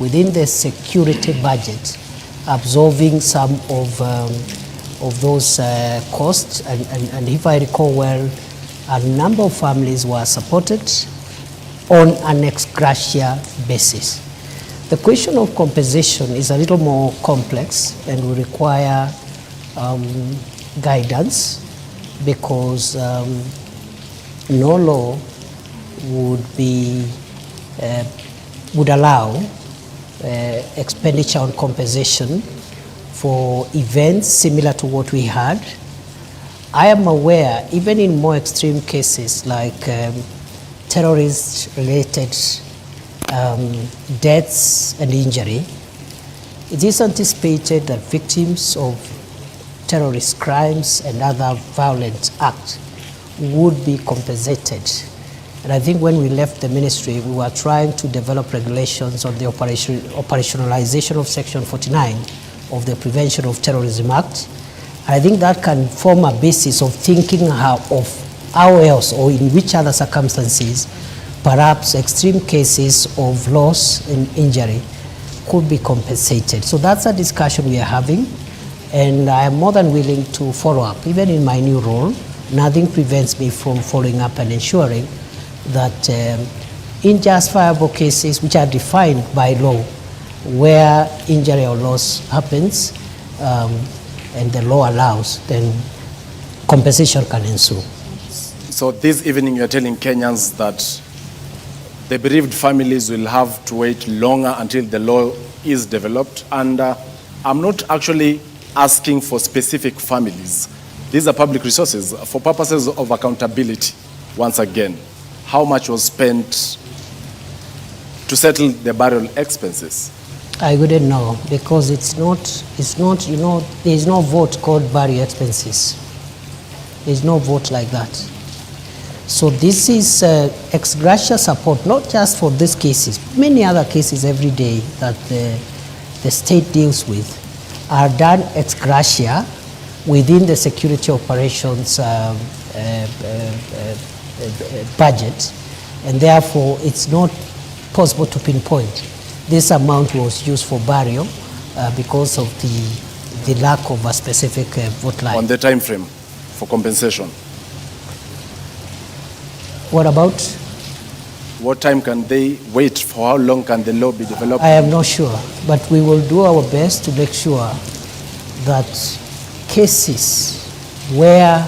within the security budget, absorbing some of those costs. And if I recall well, a number of families were supported on an ex gratia basis. The question of compensation is a little more complex and will require guidance, because no law would allow expenditure on compensation for events similar to what we had. I am aware, even in more extreme cases like terrorist-related deaths and injury, it is anticipated that victims of terrorist crimes and other violent acts would be compensated. And I think when we left the ministry, we were trying to develop regulations on the operationalization of Section 49 of the Prevention of Terrorism Act. And I think that can form a basis of thinking of how else or in which other circumstances perhaps extreme cases of loss and injury could be compensated. So that's a discussion we are having, and I am more than willing to follow up. Even in my new role, nothing prevents me from following up and ensuring that in justifiable cases which are defined by law, where injury or loss happens and the law allows, then compensation can ensue. So this evening you're telling Kenyans that the bereaved families will have to wait longer until the law is developed. And I'm not actually asking for specific families. These are public resources for purposes of accountability. Once again, how much was spent to settle the burial expenses? I wouldn't know, because it's not, you know, there's no vote called burial expenses. There's no vote like that. So this is ex gratia support, not just for these cases, many other cases every day that the state deals with are done ex gratia within the security operations budget, and therefore it's not possible to pinpoint this amount was used for burial because of the lack of a specific vote line. On the time frame for compensation? What about? What time can they wait? For how long can the law be developed? I am not sure, but we will do our best to make sure that cases where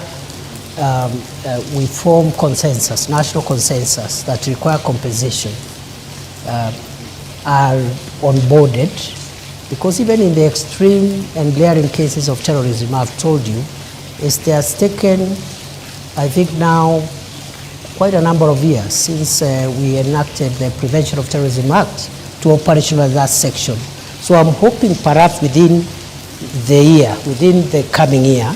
we form consensus, national consensus that require compensation are onboarded, because even in the extreme and glaring cases of terrorism, I've told you, it has taken, I think now, quite a number of years since we enacted the Prevention of Terrorism Act to operationalize that section. So I'm hoping perhaps within the year, within the coming year,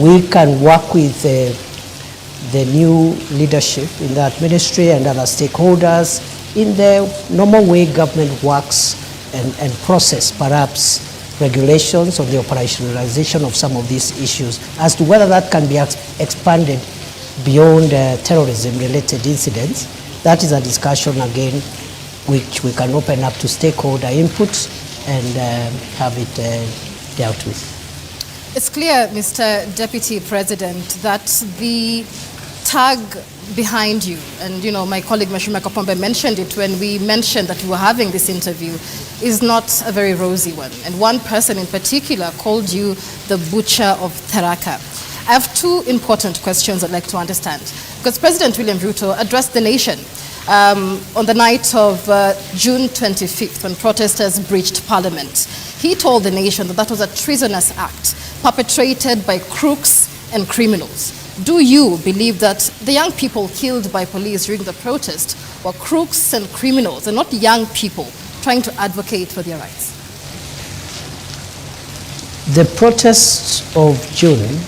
we can work with the new leadership in that ministry and other stakeholders in the normal way government works and process perhaps regulations on the operationalization of some of these issues. As to whether that can be expanded beyond terrorism-related incidents, that is a discussion again which we can open up to stakeholder input and have it dealt with. It's clear, Mr. Deputy President, that the tag behind you, and you know, my colleague Mashima Kapombe mentioned it when we mentioned that we were having this interview, is not a very rosy one. And one person in particular called you the butcher of Tharaka. I have two important questions I'd like to understand. Because President William Ruto addressed the nation on the night of June 25th when protesters breached Parliament. He told the nation that that was a treasonous act perpetrated by crooks and criminals. Do you believe that the young people killed by police during the protest were crooks and criminals and not young people trying to advocate for their rights? The protests of June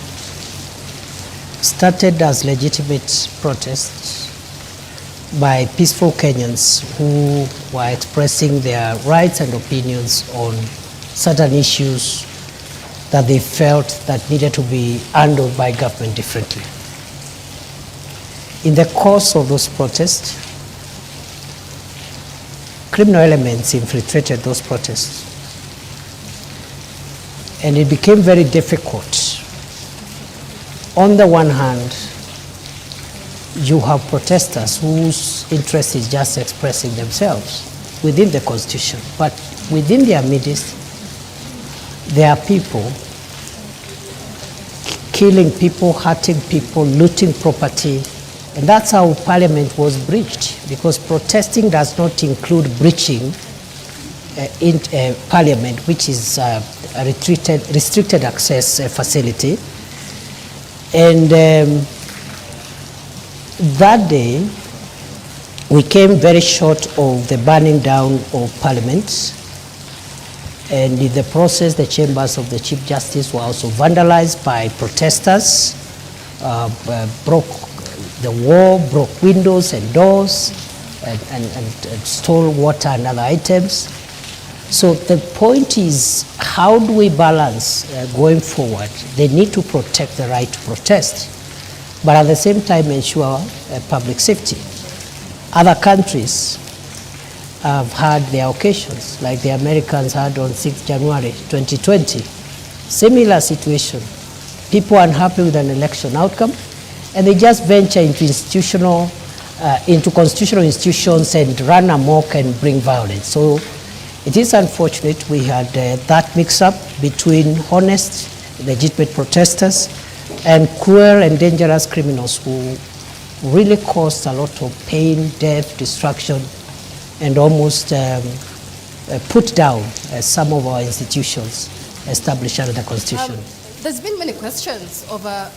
started as legitimate protests by peaceful Kenyans who were expressing their rights and opinions on certain issues that they felt that needed to be handled by government differently. In the course of those protests, criminal elements infiltrated those protests. And it became very difficult. On the one hand, you have protesters whose interest is just expressing themselves within the constitution. But within their midst, there are people killing people, hurting people, looting property. And that's how parliament was breached, because protesting does not include breaching in parliament, which is a restricted access facility. And that day, we came very short of the burning down of parliament. And in the process, the chambers of the Chief Justice were also vandalized by protesters, broke the wall, broke windows and doors, and stole water and other items. So the point is, how do we balance going forward? They need to protect the right to protest, but at the same time ensure public safety. Other countries have had their occasions, like the Americans had on 6th January 2020. Similar situation. People unhappy with an election outcome, and they just venture into constitutional institutions and run amok and bring violence. So it is unfortunate we had that mix-up between honest, legitimate protesters and cruel and dangerous criminals who really caused a lot of pain, death, destruction, and almost put down some of our institutions established under the Constitution. There's been many questions over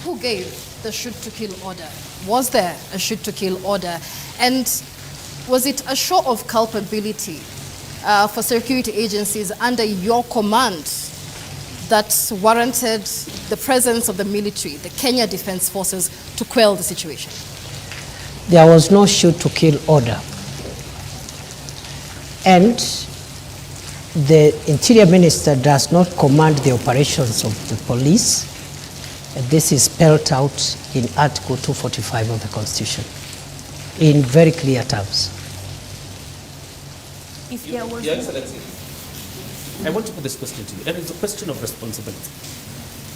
who gave the shoot-to-kill order. Was there a shoot-to-kill order? And was it a show of culpability for security agencies under your command that warranted the presence of the military, the Kenya Defense Forces, to quell the situation? There was no shoot-to-kill order. And the Interior Minister does not command the operations of the police. This is spelled out in Article 245 of the Constitution in very clear terms. If there was Your Excellency, I want to put this question to you, and it's a question of responsibility.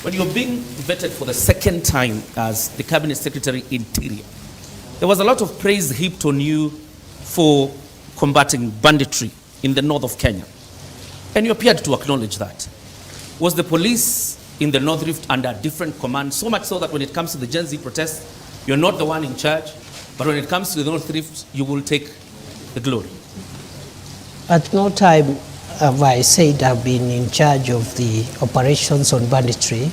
When you're being vetted for the second time as the Cabinet Secretary Interior, there was a lot of praise heaped on you for combating banditry in the north of Kenya. And you appeared to acknowledge that. Was the police in the North Rift under different command, so much so that when it comes to the Gen Z protests, you're not the one in charge, but when it comes to the North Rift, you will take the glory? At no time have I said I've been in charge of the operations on banditry,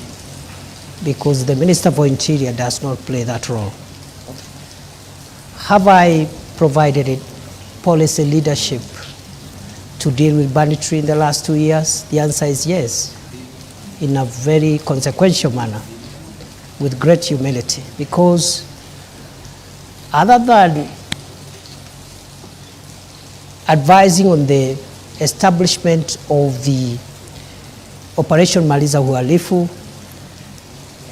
because the Minister for Interior does not play that role. Have I provided it policy leadership to deal with banditry in the last 2 years? The answer is yes, in a very consequential manner, with great humility, because other than advising on the establishment of the Operation Maliza Uhalifu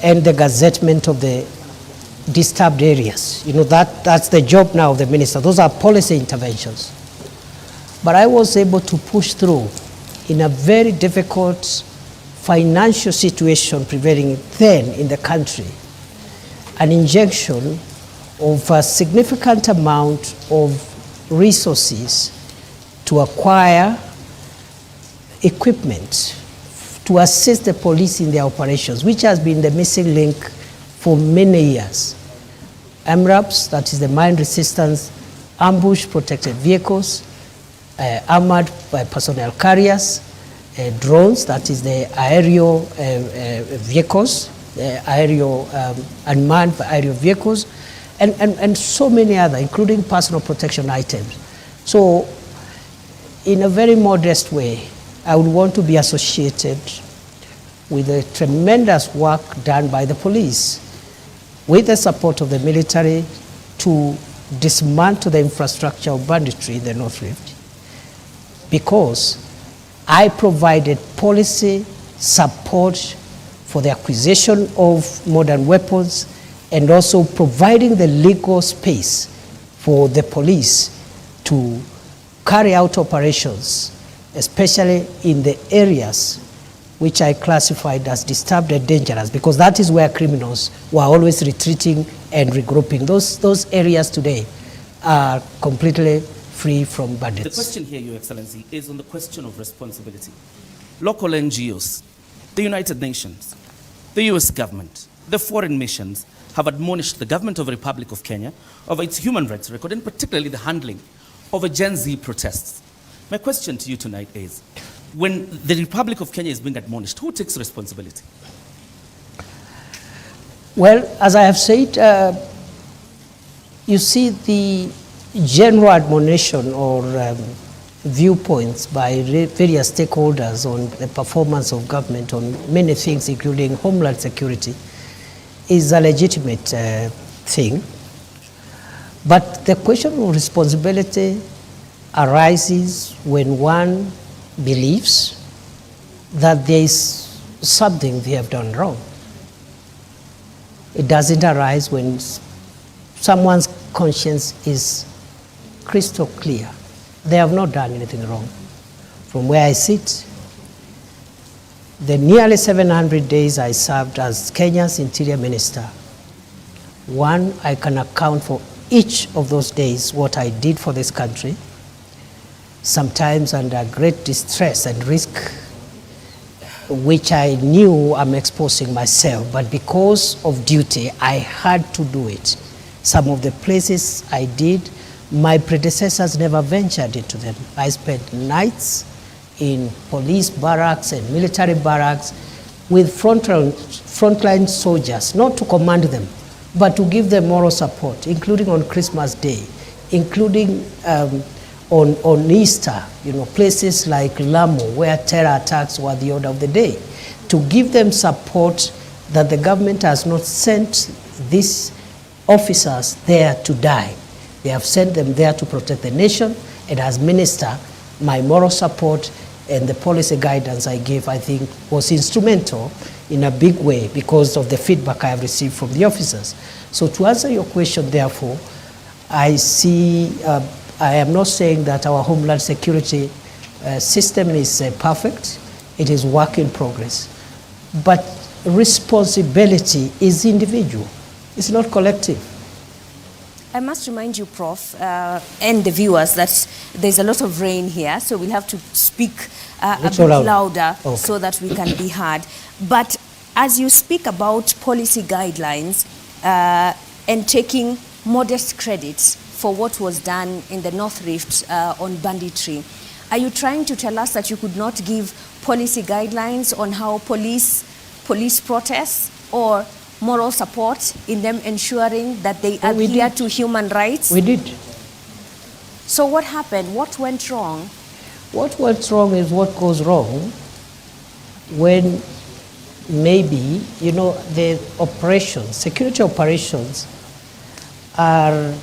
and the gazettement of the disturbed areas. You know, that's the job now of the minister. Those are policy interventions. But I was able to push through in a very difficult financial situation prevailing then in the country, an injection of a significant amount of resources to acquire equipment to assist the police in their operations, which has been the missing link for many years. MRAPs, that is the mine resistance ambush protected vehicles, armored personnel carriers, drones, that is the aerial vehicles, aerial unmanned aerial vehicles, and so many other, including personal protection items. So in a very modest way, I would want to be associated with the tremendous work done by the police, with the support of the military, to dismantle the infrastructure of banditry in the North Rift, because I provided policy support for the acquisition of modern weapons and also providing the legal space for the police to carry out operations, especially in the areas which I classified as disturbed and dangerous, because that is where criminals were always retreating and regrouping. Those areas today are completely free from bandits. The question here, Your Excellency, is on the question of responsibility. Local NGOs, the United Nations, the US government, the foreign missions have admonished the government of the Republic of Kenya of its human rights record, and particularly the handling of a Gen Z protests. My question to you tonight is, when the Republic of Kenya is being admonished, who takes responsibility? Well, as I have said, you see the general admonition or viewpoints by various stakeholders on the performance of government on many things, including homeland security, is a legitimate thing. But the question of responsibility arises when one believes that there is something they have done wrong. It doesn't arise when someone's conscience is crystal clear. They have not done anything wrong. From where I sit, the nearly 700 days I served as Kenya's Interior Minister, one, I can account for each of those days what I did for this country, sometimes under great distress and risk, which I knew I'm exposing myself, but because of duty, I had to do it. Some of the places I did, my predecessors never ventured into them. I spent nights in police barracks and military barracks with frontline soldiers, not to command them, but to give them moral support, including on Christmas Day, including on Easter, places like Lamu, where terror attacks were the order of the day, to give them support that the government has not sent these officers there to die. They have sent them there to protect the nation, and as minister, my moral support and the policy guidance I gave, I think, was instrumental in a big way because of the feedback I have received from the officers. So to answer your question, therefore, I see, I am not saying that our homeland security system is perfect. It is work in progress. But responsibility is individual. It's not collective. I must remind you, Prof, and the viewers that there's a lot of rain here, so we'll have to speak a bit louder so that we can be heard. But as you speak about policy guidelines and taking modest credit for what was done in the North Rift on banditry, are you trying to tell us that you could not give policy guidelines on how police protests or moral support in them ensuring that they adhere to human rights? We did. So what happened? What went wrong? What went wrong is what goes wrong when maybe, the operations, security operations are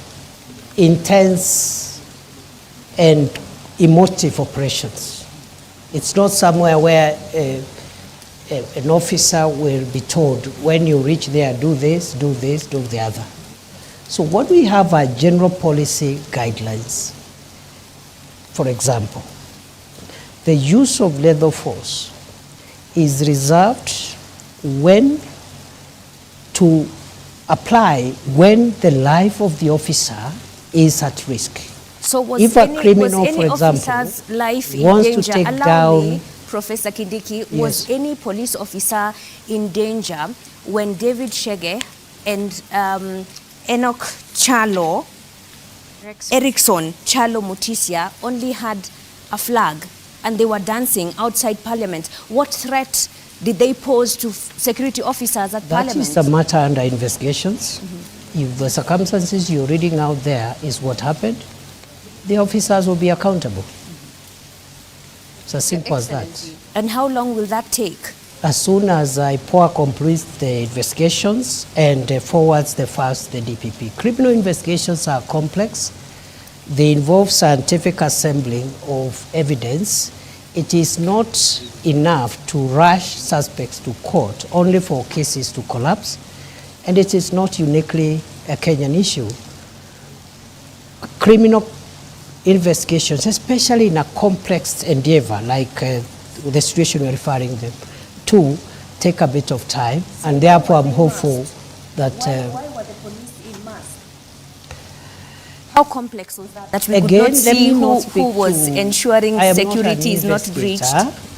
intense and emotive operations. It's not somewhere where an officer will be told, when you reach there, do this, do the other. So what we have are general policy guidelines. For example, the use of lethal force is reserved when to apply when the life of the officer is at risk. So was if any, a criminal, was any for example, officer's life in wants danger? to take Allow down me, Professor Kindiki, Yes. was any police officer in danger when David Shege and Enoch Chalo, Erickson Chalo Mutisia only had a flag and they were dancing outside Parliament? What threat did they pose to security officers at Parliament? That is a matter under investigations. If the circumstances you're reading out there is what happened, the officers will be accountable. It's as simple as that. And how long will that take? As soon as IPOA completes the investigations and forwards the files to the DPP. Criminal investigations are complex. They involve scientific assembling of evidence. It is not enough to rush suspects to court only for cases to collapse. And it is not uniquely a Kenyan issue. Criminal investigations, especially in a complex endeavor like the situation you're referring them to, take a bit of time, and therefore I'm hopeful that... Why were the police in mask? How complex was that? That we again, could not see who was ensuring security is not breached?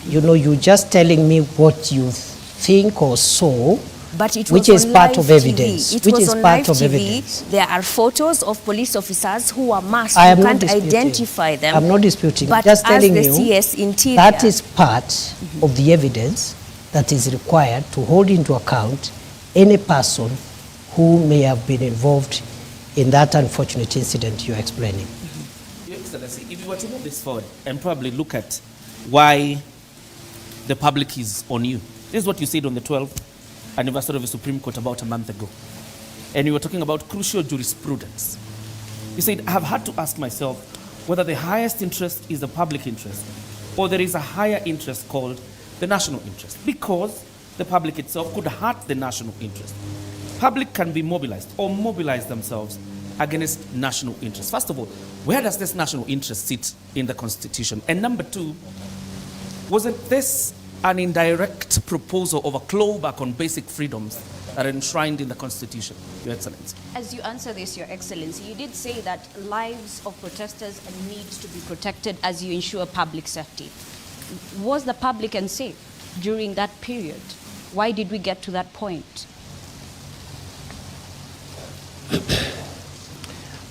You know, you're just telling me what you think or saw, but it was which is part of evidence. It was on live TV. There are photos of police officers who are masked. I you can't identify them. I'm not disputing. But just telling as the you CS Interior, that is part of the evidence that is required to hold into account any person who may have been involved in that unfortunate incident you're explaining. Your Excellency, if you were to move this forward and probably look at why the public is on you. This is what you said on the 12th anniversary of the Supreme Court about a month ago. And you were talking about crucial jurisprudence. You said, I have had to ask myself whether the highest interest is the public interest or there is a higher interest called the national interest, because the public itself could hurt the national interest. Public can be mobilized or mobilize themselves against national interest. First of all, where does this national interest sit in the Constitution? And number two, wasn't this an indirect proposal of a clawback on basic freedoms that are enshrined in the Constitution, Your Excellency? As you answer this, Your Excellency, you did say that lives of protesters need to be protected as you ensure public safety. Was the public unsafe during that period? Why did we get to that point?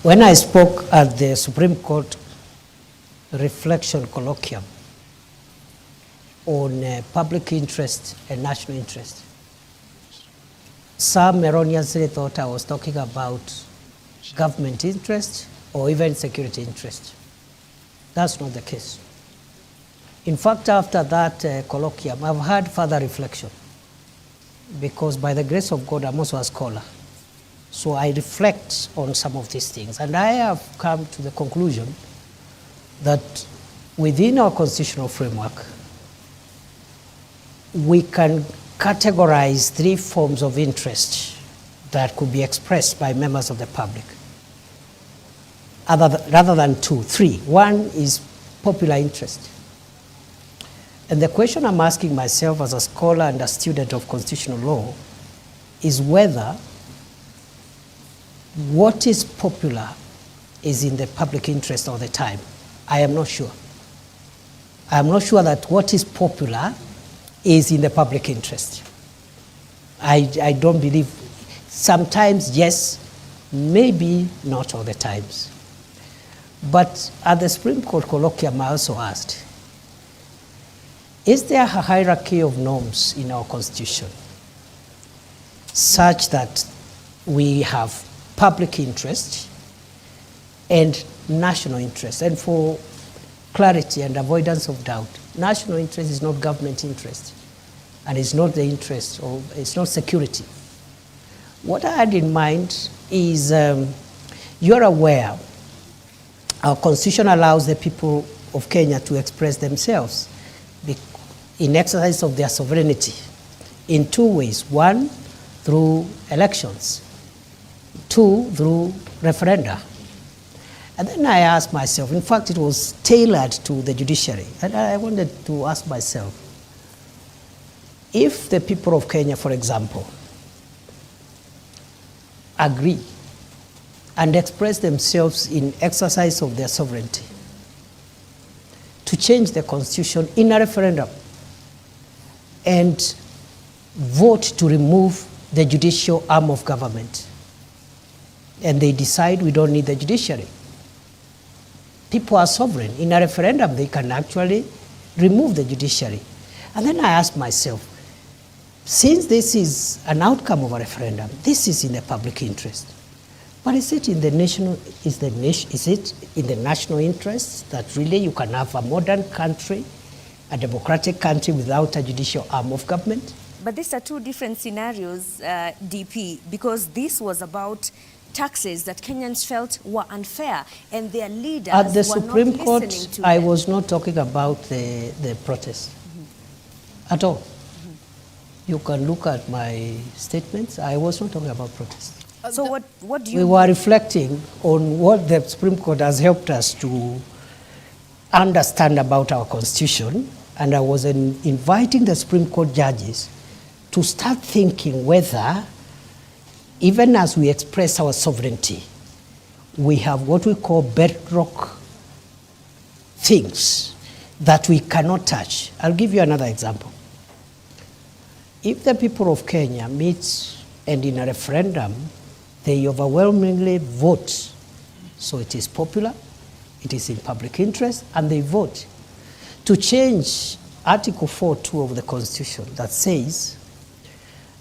When I spoke at the Supreme Court reflection colloquium on public interest and national interest, some erroneously thought I was talking about government interest or even security interest. That's not the case. In fact, after that colloquium, I've had further reflection, because by the grace of God, I'm also a scholar. So I reflect on some of these things, and I have come to the conclusion that within our constitutional framework, we can categorize three forms of interest that could be expressed by members of the public, rather than two, three. One is popular interest. And the question I'm asking myself as a scholar and a student of constitutional law is whether what is popular is in the public interest all the time. I am not sure. I am not sure that what is popular is in the public interest. I don't believe. Sometimes yes, maybe not all the times. But at the Supreme Court colloquium, I also asked, is there a hierarchy of norms in our Constitution such that we have public interest and national interest? And for clarity and avoidance of doubt, national interest is not government interest, and it's not the interest of, it's not security. What I had in mind is, you're aware, our Constitution allows the people of Kenya to express themselves in exercise of their sovereignty in two ways. One, through elections. Two, through referenda. And then I asked myself, in fact, it was tailored to the judiciary, and I wanted to ask myself, if the people of Kenya, for example, agree and express themselves in exercise of their sovereignty to change the Constitution in a referendum and vote to remove the judicial arm of government, and they decide we don't need the judiciary. People are sovereign. In a referendum, they can actually remove the judiciary. And then I asked myself, since this is an outcome of a referendum, this is in the public interest. But is it in the national interest that really you can have a modern country, a democratic country without a judicial arm of government? But these are two different scenarios, DP, because this was about taxes that Kenyans felt were unfair, and their leaders at the were Supreme not Court, listening to I them. was not talking about the protest at all. You can look at my statements. I was not talking about protest. So what do you... We were reflecting on what the Supreme Court has helped us to understand about our constitution, and I was inviting the Supreme Court judges to start thinking whether, even as we express our sovereignty, we have what we call bedrock things that we cannot touch. I'll give you another example. If the people of Kenya meet and in a referendum, they overwhelmingly vote, so it is popular, it is in public interest, and they vote to change Article 4.2 of the Constitution that says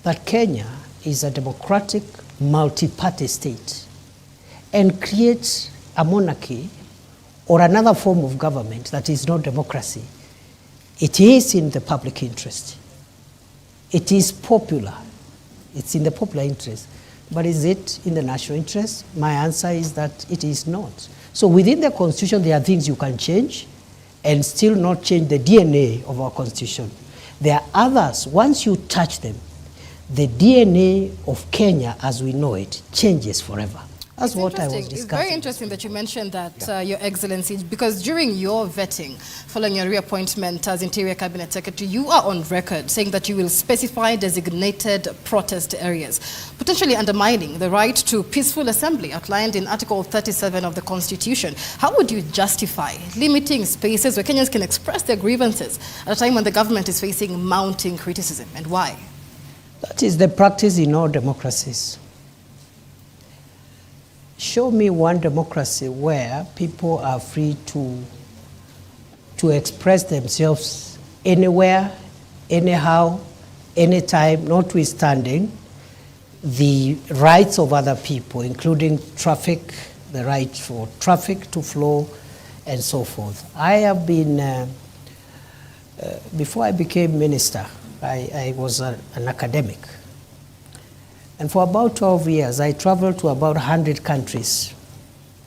that Kenya is a democratic multi-party state and create a monarchy or another form of government that is not democracy. It is in the public interest. It is popular. It's in the popular interest. But is it in the national interest? My answer is that it is not. So within the Constitution, there are things you can change and still not change the DNA of our Constitution. There are others, once you touch them, the DNA of Kenya as we know it changes forever. That's what I was discussing. It's very interesting that you mentioned that, Your Excellency, because during your vetting, following your reappointment as Interior Cabinet Secretary, you are on record saying that you will specify designated protest areas, potentially undermining the right to peaceful assembly outlined in Article 37 of the Constitution. How would you justify limiting spaces where Kenyans can express their grievances at a time when the government is facing mounting criticism, and why? That is the practice in all democracies. Show me one democracy where people are free to express themselves anywhere, anyhow, anytime, notwithstanding the rights of other people, including traffic, the right for traffic to flow, and so forth. I have been, before I became minister, I was an academic. And for about 12 years, I traveled to about 100 countries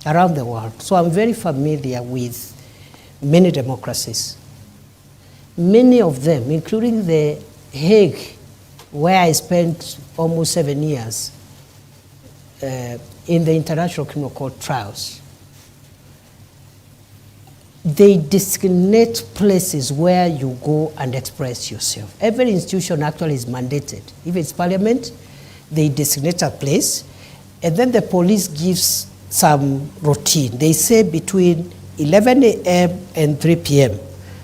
around the world. So I'm very familiar with many democracies. Many of them, including the Hague, where I spent almost 7 years in the International Criminal Court trials, they designate places where you go and express yourself. Every institution actually is mandated. If it's parliament, they designate a place, and then the police gives some routine. They say between 11 a.m. and 3 p.m.,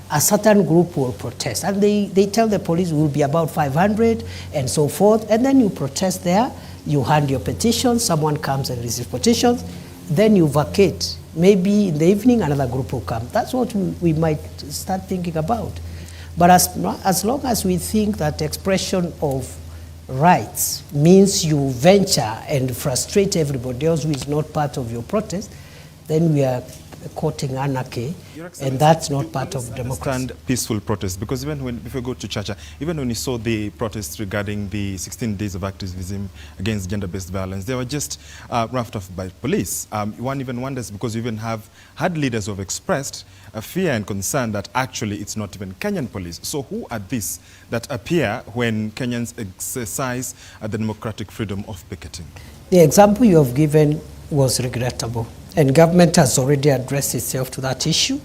a certain group will protest. And they tell the police will be about 500 and so forth. And then you protest there, you hand your petition, someone comes and receives petitions, then you vacate. Maybe in the evening, another group will come. That's what we might start thinking about. But as long as we think that expression of rights means you venture and frustrate everybody else who is not part of your protest, then we are courting anarchy, and that's not part of democracy. Understand peaceful protest, because even when, if you go to Chacha, even when you saw the protests regarding the 16 days of activism against gender-based violence, they were just roughed off by police. One even wonders, because you even have had leaders who have expressed a fear and concern that actually it's not even Kenyan police. So who are these that appear when Kenyans exercise the democratic freedom of picketing? The example you have given was regrettable, and government has already addressed itself to that issue.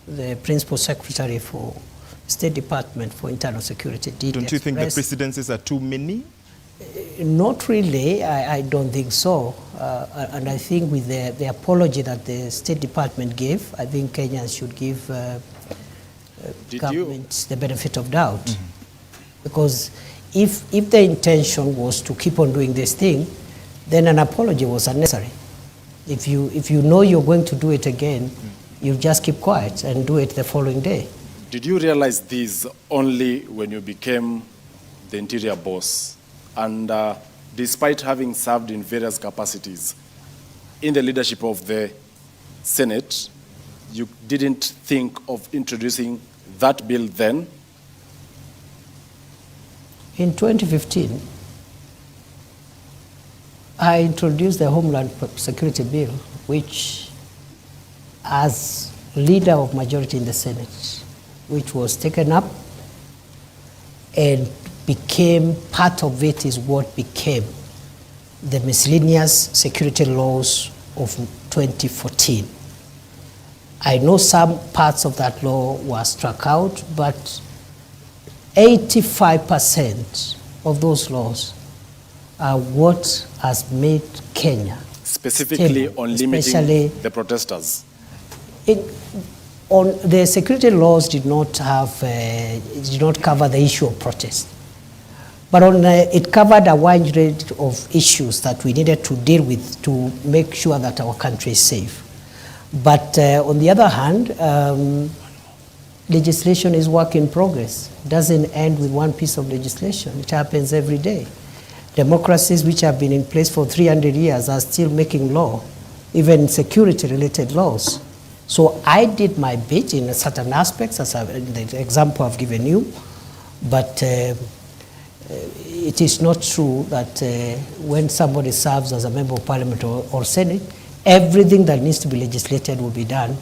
The Principal Secretary for State Department for Internal Security did Don't you think the precedences are too many? Not really, I don't think so. And I think with the apology that the State Department gave, I think Kenyans should give government the benefit of doubt. Mm-hmm. Because if the intention was to keep on doing this thing, then an apology was unnecessary. If you know you're going to do it again, you just keep quiet and do it the following day. Did you realize this only when you became the interior boss? And despite having served in various capacities in the leadership of the Senate, you didn't think of introducing that bill then? In 2015, I introduced the Homeland Security Bill, which, as leader of majority in the Senate, which was taken up and became part of it is what became the miscellaneous security laws of 2014. I know some parts of that law were struck out, but 85% of those laws are what has made Kenya specifically stable, on limiting the protesters. On the security laws did not have did not cover the issue of protest, but it covered a wide range of issues that we needed to deal with to make sure that our country is safe. But on the other hand, legislation is work in progress. It doesn't end with one piece of legislation. It happens every day. Democracies which have been in place for 300 years are still making law, even security-related laws. So I did my bit in certain aspects, as the example I've given you, but it is not true that when somebody serves as a member of parliament or senate, everything that needs to be legislated will be done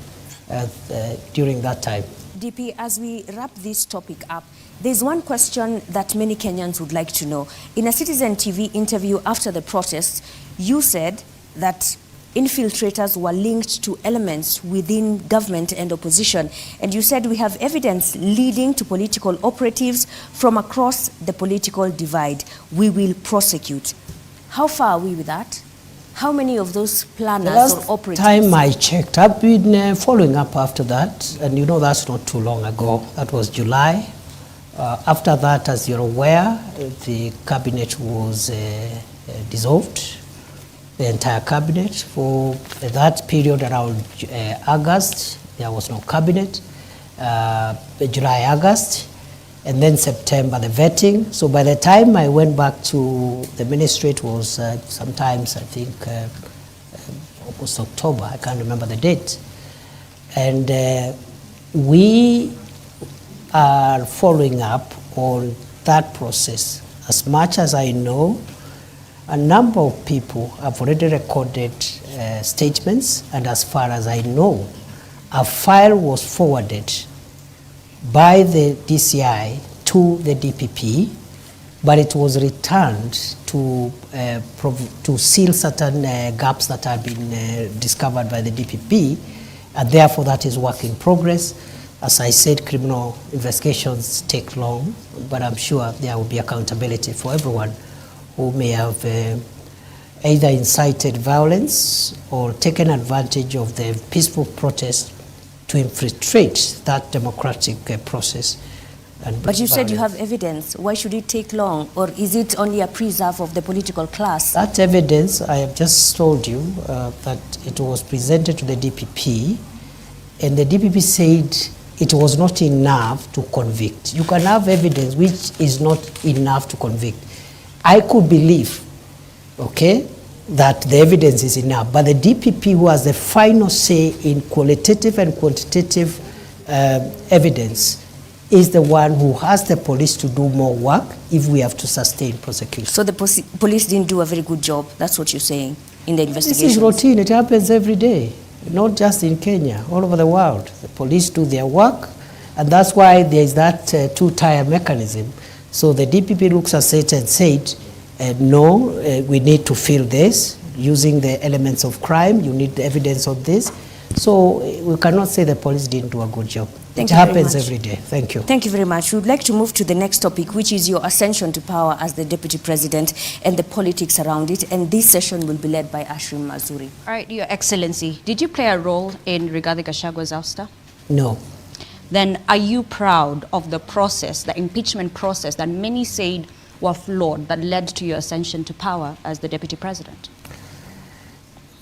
during that time. DP, as we wrap this topic up, there's one question that many Kenyans would like to know. In a Citizen TV interview after the protests, you said that infiltrators were linked to elements within government and opposition. And you said we have evidence leading to political operatives from across the political divide. We will prosecute. How far are we with that? How many of those planners or operatives? Last time I checked, I've been following up after that, and you know that's not too long ago. That was July. After that, as you're aware, the cabinet was dissolved, the entire cabinet. For that period around August, there was no cabinet. July, August, and then September, the vetting. So by the time I went back to the ministry, it was sometimes, I think, almost October. I can't remember the date. And we are following up on that process. As much as I know, a number of people have already recorded statements, and as far as I know, a file was forwarded by the DCI to the DPP, but it was returned to seal certain gaps that had been discovered by the DPP, and therefore that is work in progress. As I said, criminal investigations take long, but I'm sure there will be accountability for everyone who may have either incited violence or taken advantage of the peaceful protest to infiltrate that democratic process. But you said you have evidence. Why should it take long? Or is it only a preserve of the political class? That evidence, I have just told you that it was presented to the DPP, and the DPP said it was not enough to convict. You can have evidence which is not enough to convict. I could believe, okay, that the evidence is enough, but the DPP, who has the final say in qualitative and quantitative evidence, is the one who has the police to do more work if we have to sustain prosecution. So the police didn't do a very good job, that's what you're saying, in the investigation? This is routine, it happens every day, not just in Kenya, all over the world. The police do their work, and that's why there is that two-tier mechanism. So the DPP looks at it and said, no, we need to fill this using the elements of crime. You need the evidence of this. So we cannot say the police didn't do a good job. It happens every day. Thank you. Thank you very much. We would like to move to the next topic, which is your ascension to power as the Deputy President and the politics around it. And this session will be led by Ashwin Mazuri. All right, Your Excellency, did you play a role in Rigathi Gachagwa's ouster? No. Then are you proud of the process, the impeachment process that many said were flawed that led to your ascension to power as the Deputy President?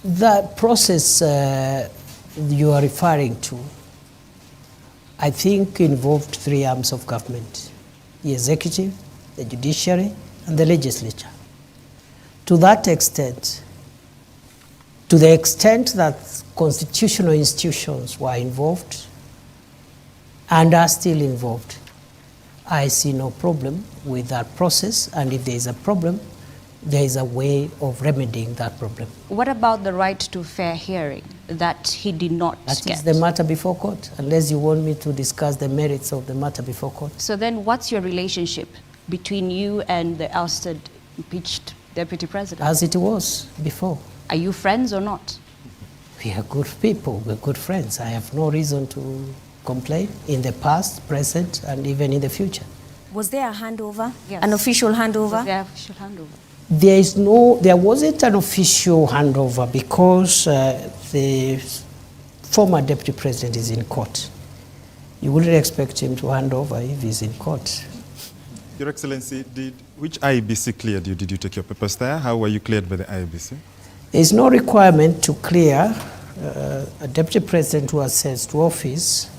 The process you are referring to, I think, involved three arms of government: the executive, the judiciary, and the legislature. To that extent, to the extent that constitutional institutions were involved and are still involved, I see no problem with that process, and if there is a problem, there is a way of remedying that problem. What about the right to fair hearing that he did not get? That is the matter before court, unless you want me to discuss the merits of the matter before court. So then what's your relationship between you and the ousted, impeached Deputy President? As it was before. Are you friends or not? We are good people, we're good friends. I have no reason to complain in the past, present, and even in the future. Was there a handover? Yes. An official handover? Was there an official handover? There wasn't an official handover because the former deputy president is in court. You wouldn't expect him to hand over if he's in court. Your Excellency, which IEBC cleared you? Did you take your papers there? How were you cleared by the IEBC? There is no requirement to clear a deputy president who ascends to office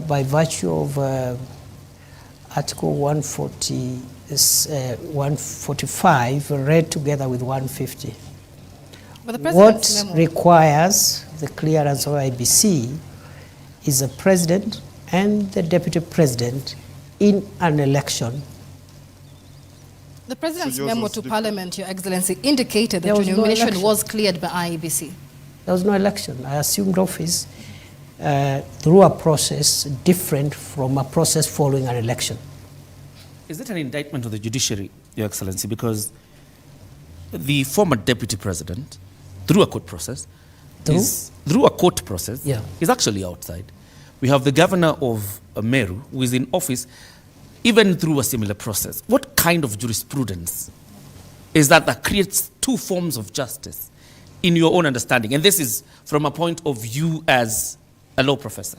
by virtue of Article 145 read together with 150. But the What president's memo requires the clearance of IBC is the president and the deputy president in an election. The president's So yours memo was to different. Parliament, Your Excellency, indicated that There your was no nomination election. was cleared by IEBC. There was no election. I assumed office through a process different from a process following an election. Is it an indictment of the judiciary, Your Excellency? Because the former deputy president, through a court process, is actually outside. We have the governor of Meru, who is in office, even through a similar process. What kind of jurisprudence is that creates two forms of justice in your own understanding? And this is from a point of view as a law professor.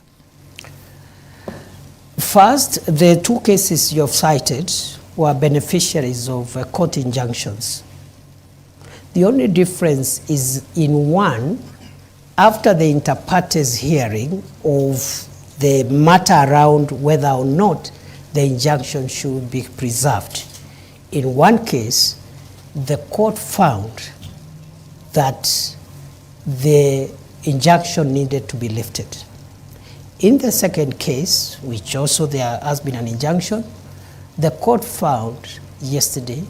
First, the two cases you have cited were beneficiaries of court injunctions. The only difference is in one, after the inter partes hearing of the matter around whether or not the injunction should be preserved. In one case, the court found that the injunction needed to be lifted. In the second case, which also there has been an injunction, the court found yesterday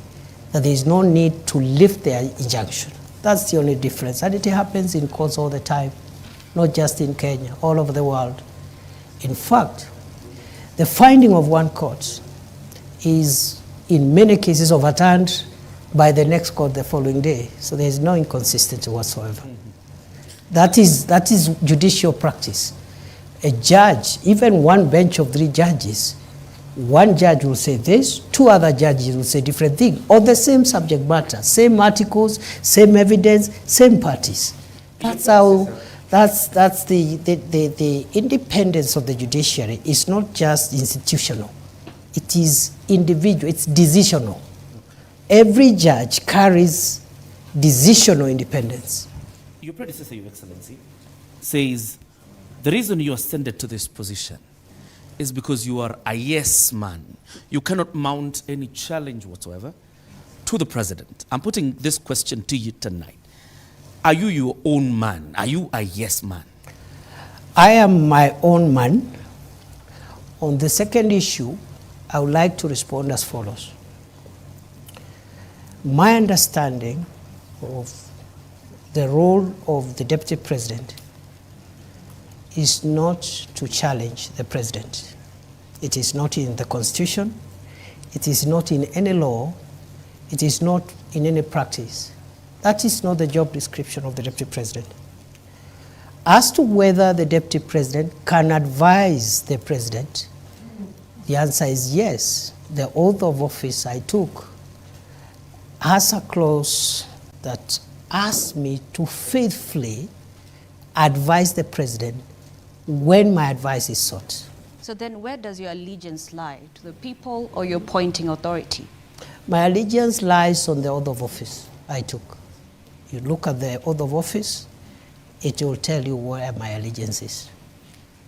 that there is no need to lift the injunction. That's the only difference. And it happens in courts all the time, not just in Kenya, all over the world. In fact, the finding of one court is in many cases overturned by the next court the following day. So there is no inconsistency whatsoever. That is judicial practice. A judge, even one bench of 3 judges, one judge will say this, 2 other judges will say different things, or the same subject matter, same articles, same evidence, same parties. That's how, that's the independence of the judiciary is not just institutional. It is individual, it's decisional. Every judge carries decisional independence. Your predecessor, Your Excellency, says the reason you ascended to this position is because you are a yes man. You cannot mount any challenge whatsoever to the president. I'm putting this question to you tonight. Are you your own man? Are you a yes man? I am my own man. On the second issue, I would like to respond as follows. My understanding of the role of the deputy president is not to challenge the president. It is not in the Constitution. It is not in any law. It is not in any practice. That is not the job description of the deputy president. As to whether the deputy president can advise the president, the answer is yes. The oath of office I took has a clause that asks me to faithfully advise the president when my advice is sought. So then where does your allegiance lie? To the people or your appointing authority? My allegiance lies on the oath of office I took. You look at the oath of office, it will tell you where my allegiance is.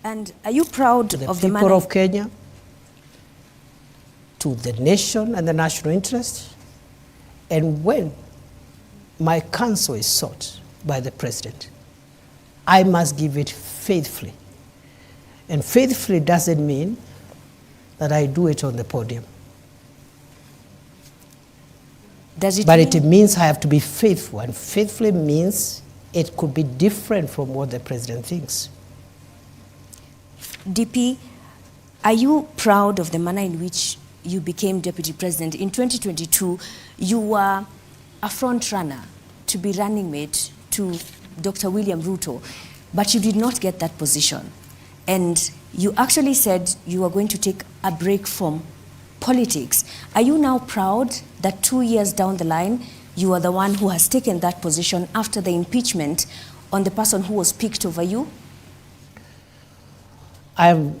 And are you proud of the people manner of Kenya, to the nation and the national interest, and when my counsel is sought by the president, I must give it faithfully. And faithfully doesn't mean that I do it on the podium. Does it But mean it means I have to be faithful, and faithfully means it could be different from what the president thinks. DP, are you proud of the manner in which you became deputy president? In 2022, you were a front runner to be running mate to Dr. William Ruto, but you did not get that position. And you actually said you were going to take a break from politics. Are you now proud that 2 years down the line, you are the one who has taken that position after the impeachment on the person who was picked over you? I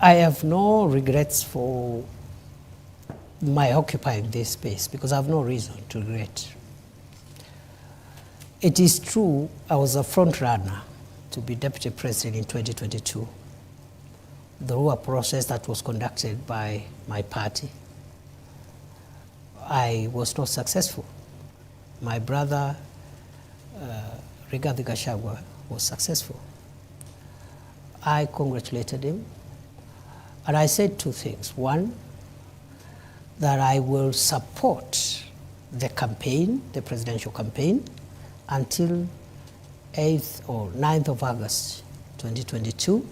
have no regrets for my occupying this space because I have no reason to regret. It is true I was a front runner to be deputy president in 2022 through a process that was conducted by my party. I was not successful. My brother, Rigathi Gachagua, was successful. I congratulated him, and I said two things. One, that I will support the campaign, the presidential campaign, until 8th or 9th of August 2022.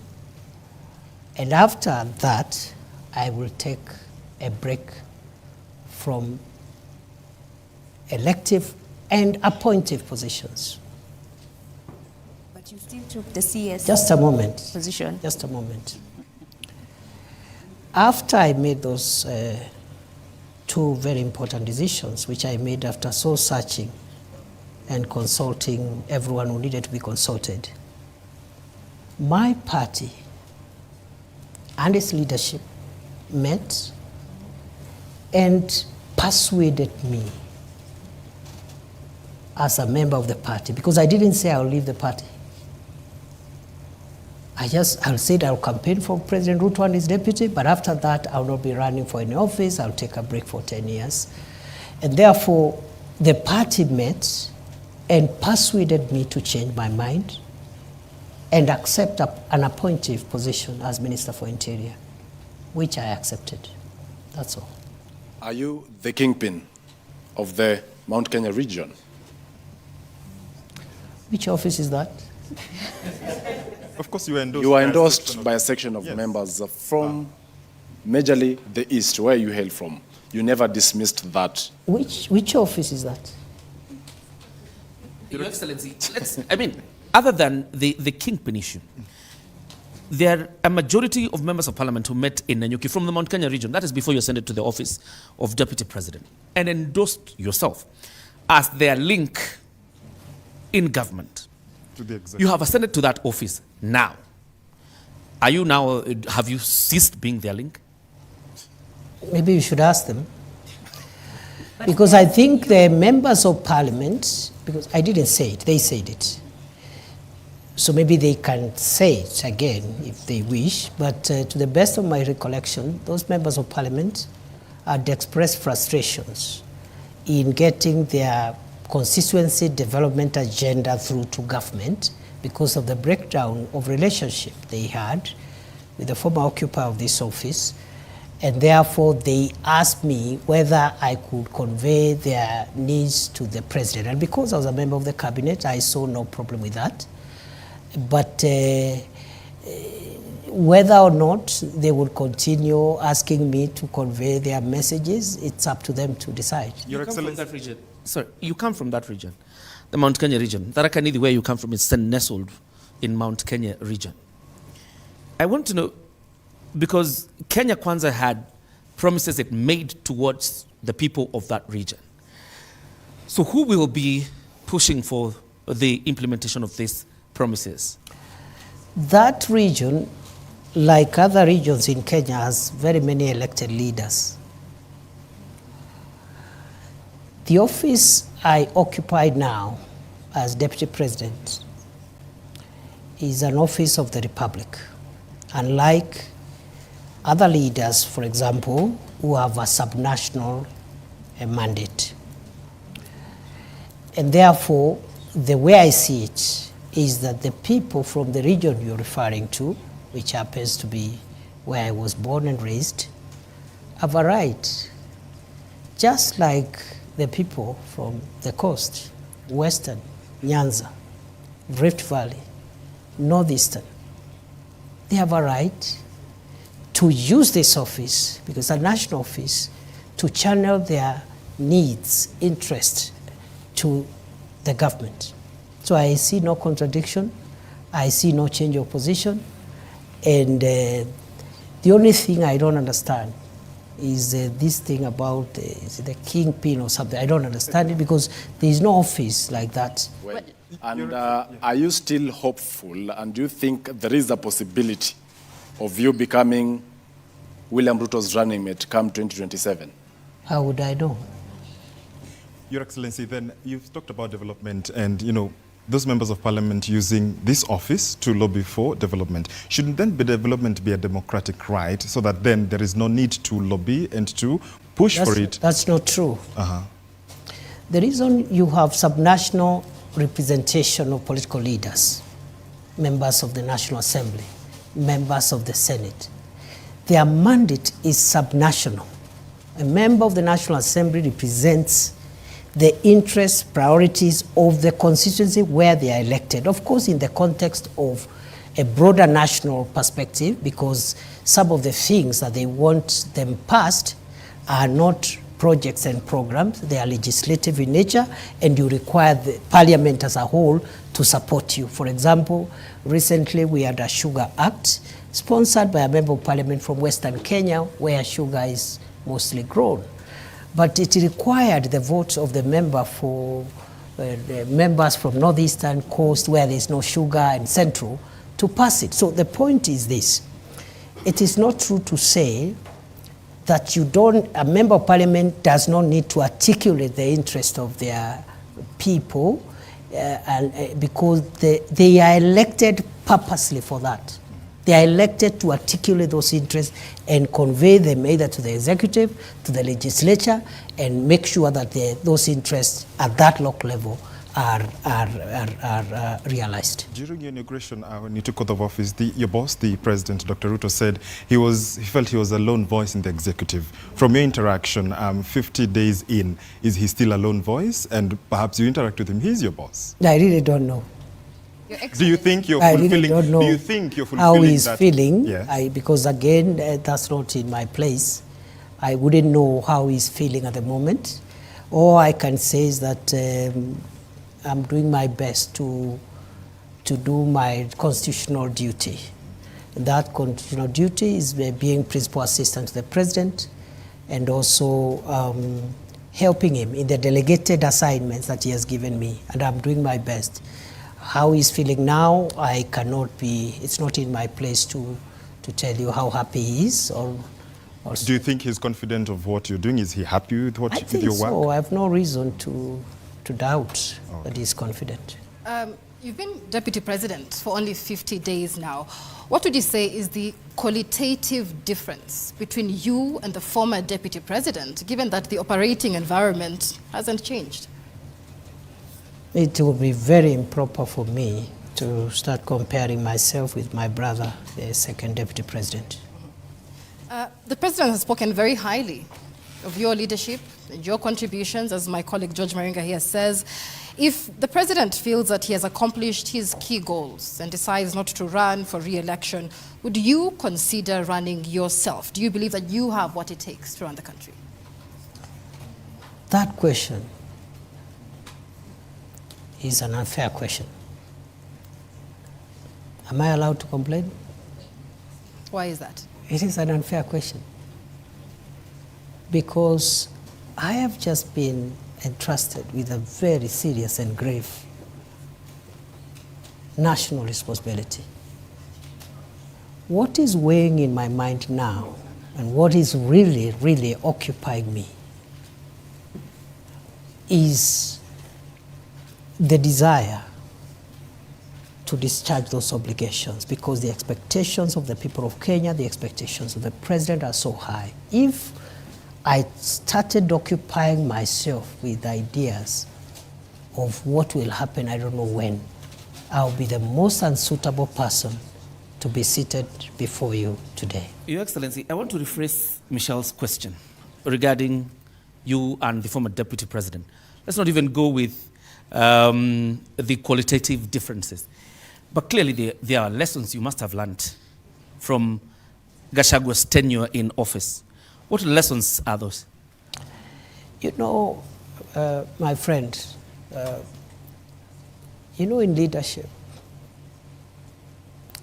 And after that, I will take a break from elective and appointive positions. But you still took the CS Just a moment. position. Just a moment. After I made those two very important decisions, which I made after soul searching and consulting everyone who needed to be consulted, my party and its leadership met and persuaded me as a member of the party, because I didn't say I'll leave the party. I said I'll campaign for President Ruto and his deputy, but after that I'll not be running for any office. I'll take a break for 10 years. And therefore, the party met and persuaded me to change my mind and accept an appointive position as Minister for Interior, which I accepted. That's all. Are you the kingpin of the Mount Kenya region? Which office is that? Of course, you were endorsed. You are endorsed by a section of members from majorly the East, where you hail from. You never dismissed that. Which office is that? Your Excellency, other than the kingpin issue, there are a majority of members of parliament who met in Nanyuki from the Mount Kenya region, that is before you ascended to the office of deputy president, and endorsed yourself as their link in government. To the executive. You have ascended to that office now. Are you now, have you ceased being their link? Maybe you should ask them. Because I think the members of parliament, because I didn't say it, they said it. So maybe they can say it again if they wish, but to the best of my recollection, those members of parliament had expressed frustrations in getting their constituency development agenda through to government because of the breakdown of relationship they had with the former occupier of this office. And therefore, they asked me whether I could convey their needs to the president. And because I was a member of the cabinet, I saw no problem with that. But whether or not they would continue asking me to convey their messages, it's up to them to decide. Your Excellency, that region. Sir, you come from that region, the Mount Kenya region. Tharaka Nithi, where you come from, is nestled in Mount Kenya region. I want to know, because Kenya Kwanza had promises it made towards the people of that region. So who will be pushing for the implementation of these promises? That region, like other regions in Kenya, has very many elected leaders. The office I occupy now as Deputy President is an office of the Republic. Unlike other leaders, for example, who have a subnational mandate. And therefore, the way I see it is that the people from the region you're referring to, which happens to be where I was born and raised, have a right, just like the people from the coast, Western, Nyanza, Rift Valley, Northeastern. They have a right to use this office, because it's a national office, to channel their needs, interests to the government. So I see no contradiction. I see no change of position. And the only thing I don't understand is this thing about is the kingpin or something. I don't understand it because there is no office like that. Well, and are you still hopeful, and do you think there is a possibility of you becoming William Ruto's running mate come 2027? How would I know? Your Excellency, then you've talked about development and, you know, those members of parliament using this office to lobby for development. Shouldn't then development be a democratic right so that then there is no need to lobby and to push for it? That's not true. The reason you have subnational representation of political leaders, members of the National Assembly, members of the Senate, their mandate is subnational. A member of the National Assembly represents the interests, priorities of the constituency where they are elected. Of course, in the context of a broader national perspective, because some of the things that they want them passed are not projects and programs, they are legislative in nature, and you require the parliament as a whole to support you. For example, recently we had a Sugar Act sponsored by a member of parliament from Western Kenya, where sugar is mostly grown. But it required the votes of the member for the members from Northeastern Coast, where there's no sugar, and Central, to pass it. So the point is this: it is not true to say that a member of parliament does not need to articulate the interest of their people, because they are elected purposely for that. They are elected to articulate those interests and convey them either to the executive, to the legislature, and make sure that those interests at that local level are realized. During your inauguration, when you took oath of office, your boss, the president, Dr. Ruto, said he felt he was a lone voice in the executive. From your interaction, 50 days in, is he still a lone voice? And perhaps you interact with him, he's your boss. I really don't know. Do you think you're I fulfilling? really don't know Do you think you're fulfilling how he's that? feeling? Yeah. Because again, that's not in my place. I wouldn't know how he's feeling at the moment. All I can say is that I'm doing my best to do my constitutional duty. And that constitutional duty is being principal assistant to the president, and also helping him in the delegated assignments that he has given me. And I'm doing my best. How he's feeling now, I cannot be, it's not in my place to tell you how happy he is. Or do you think he's confident of what you're doing? Is he happy with with your work? So. I have no reason to doubt that he's confident. You've been deputy president for only 50 days now. What would you say is the qualitative difference between you and the former deputy president, given that the operating environment hasn't changed? It would be very improper for me to start comparing myself with my brother, the second deputy president. The president has spoken very highly of your leadership and your contributions, as my colleague George Maringa here says. If the president feels that he has accomplished his key goals and decides not to run for re-election, would you consider running yourself? Do you believe that you have what it takes to run the country? That question is an unfair question. Am I allowed to complain? Why is that? It is an unfair question. Because I have just been entrusted with a very serious and grave national responsibility. What is weighing in my mind now, and what is really, really occupying me, is the desire to discharge those obligations, because the expectations of the people of Kenya, the expectations of the president are so high. If I started occupying myself with ideas of what will happen, I don't know when, I'll be the most unsuitable person to be seated before you today. Your Excellency, I want to rephrase Michelle's question regarding you and the former deputy president. Let's not even go with the qualitative differences. But clearly there are lessons you must have learned from Gachagwa's tenure in office. What lessons are those? You know, my friend, You know, in leadership,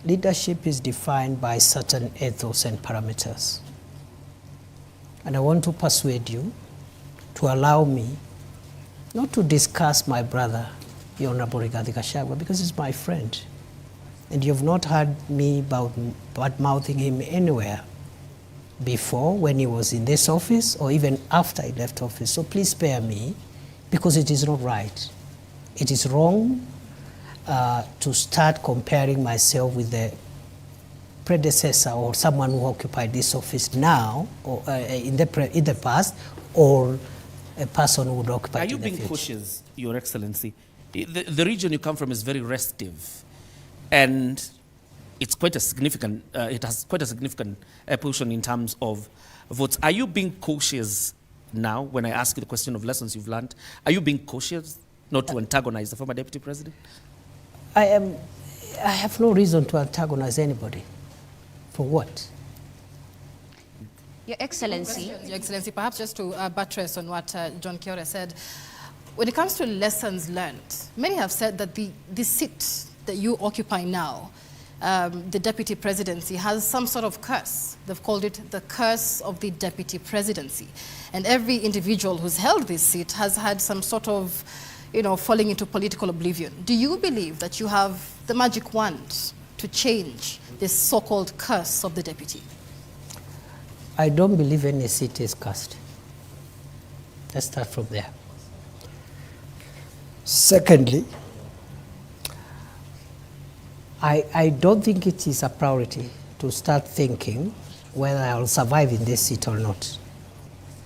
leadership is defined by certain ethos and parameters. And I want to persuade you to allow me not to discuss my brother, the Honorable Rigathi Gachagua, because he's my friend. And you've not heard me bad-mouthing him anywhere before when he was in this office or even after he left office. So please spare me, because it is not right. It is wrong to start comparing myself with the predecessor or someone who occupied this office now or in the past, or a person who would occupy it in the future. Are you being cautious, Your Excellency? The region you come from is very restive, and it's quite a significant, it has quite a significant portion in terms of votes. Are you being cautious now when I ask you the question of lessons you've learned? Are you being cautious not to antagonize the former Deputy President? I have no reason to antagonize anybody. For what? Your Excellency. Your Excellency, perhaps just to buttress on what John Kiore said, when it comes to lessons learned, many have said that the seat that you occupy now, the deputy presidency, has some sort of curse. They've called it the curse of the deputy presidency. And every individual who's held this seat has had some sort of, falling into political oblivion. Do you believe that you have the magic wand to change this so-called curse of the deputy? I don't believe any seat is cursed. Let's start from there. Secondly, I don't think it is a priority to start thinking whether I will survive in this seat or not.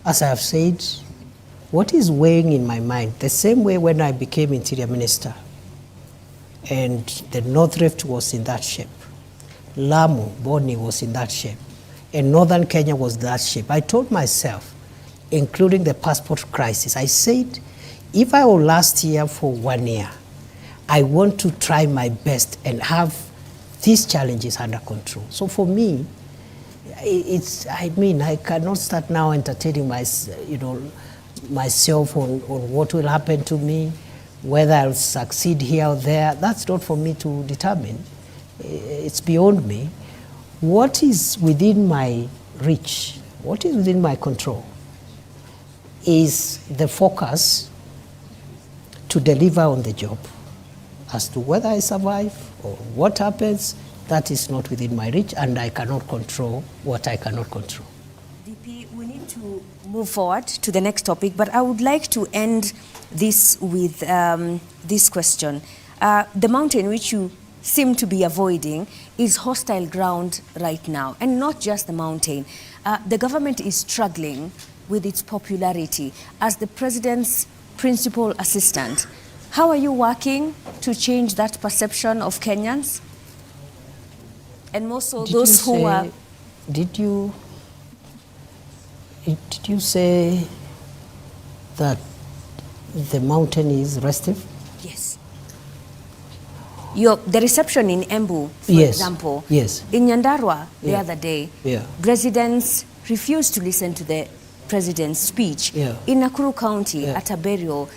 As I have said, what is weighing in my mind, the same way when I became Interior Minister and the North Rift was in that shape, Lamu, Boni was in that shape, and Northern Kenya was that shape. I told myself, including the passport crisis, I said, if I will last here for 1 year, I want to try my best and have these challenges under control. So for me, I cannot start now entertaining myself on what will happen to me, whether I'll succeed here or there. That's not for me to determine. It's beyond me. What is within my reach, what is within my control, is the focus to deliver on the job. As to whether I survive or what happens, that is not within my reach, and I cannot control what I cannot control. DP, we need to move forward to the next topic, but I would like to end this with this question. The mountain which you seem to be avoiding is hostile ground right now, and not just the mountain. The government is struggling with its popularity. As the president's principal assistant, how are you working to change that perception of Kenyans? And more so those who are... Did you say that the mountain is restive? Yes. The reception in Embu, for example, in Nyandarua the other day, residents refused to listen to the president's speech. In Nakuru County, at a burial,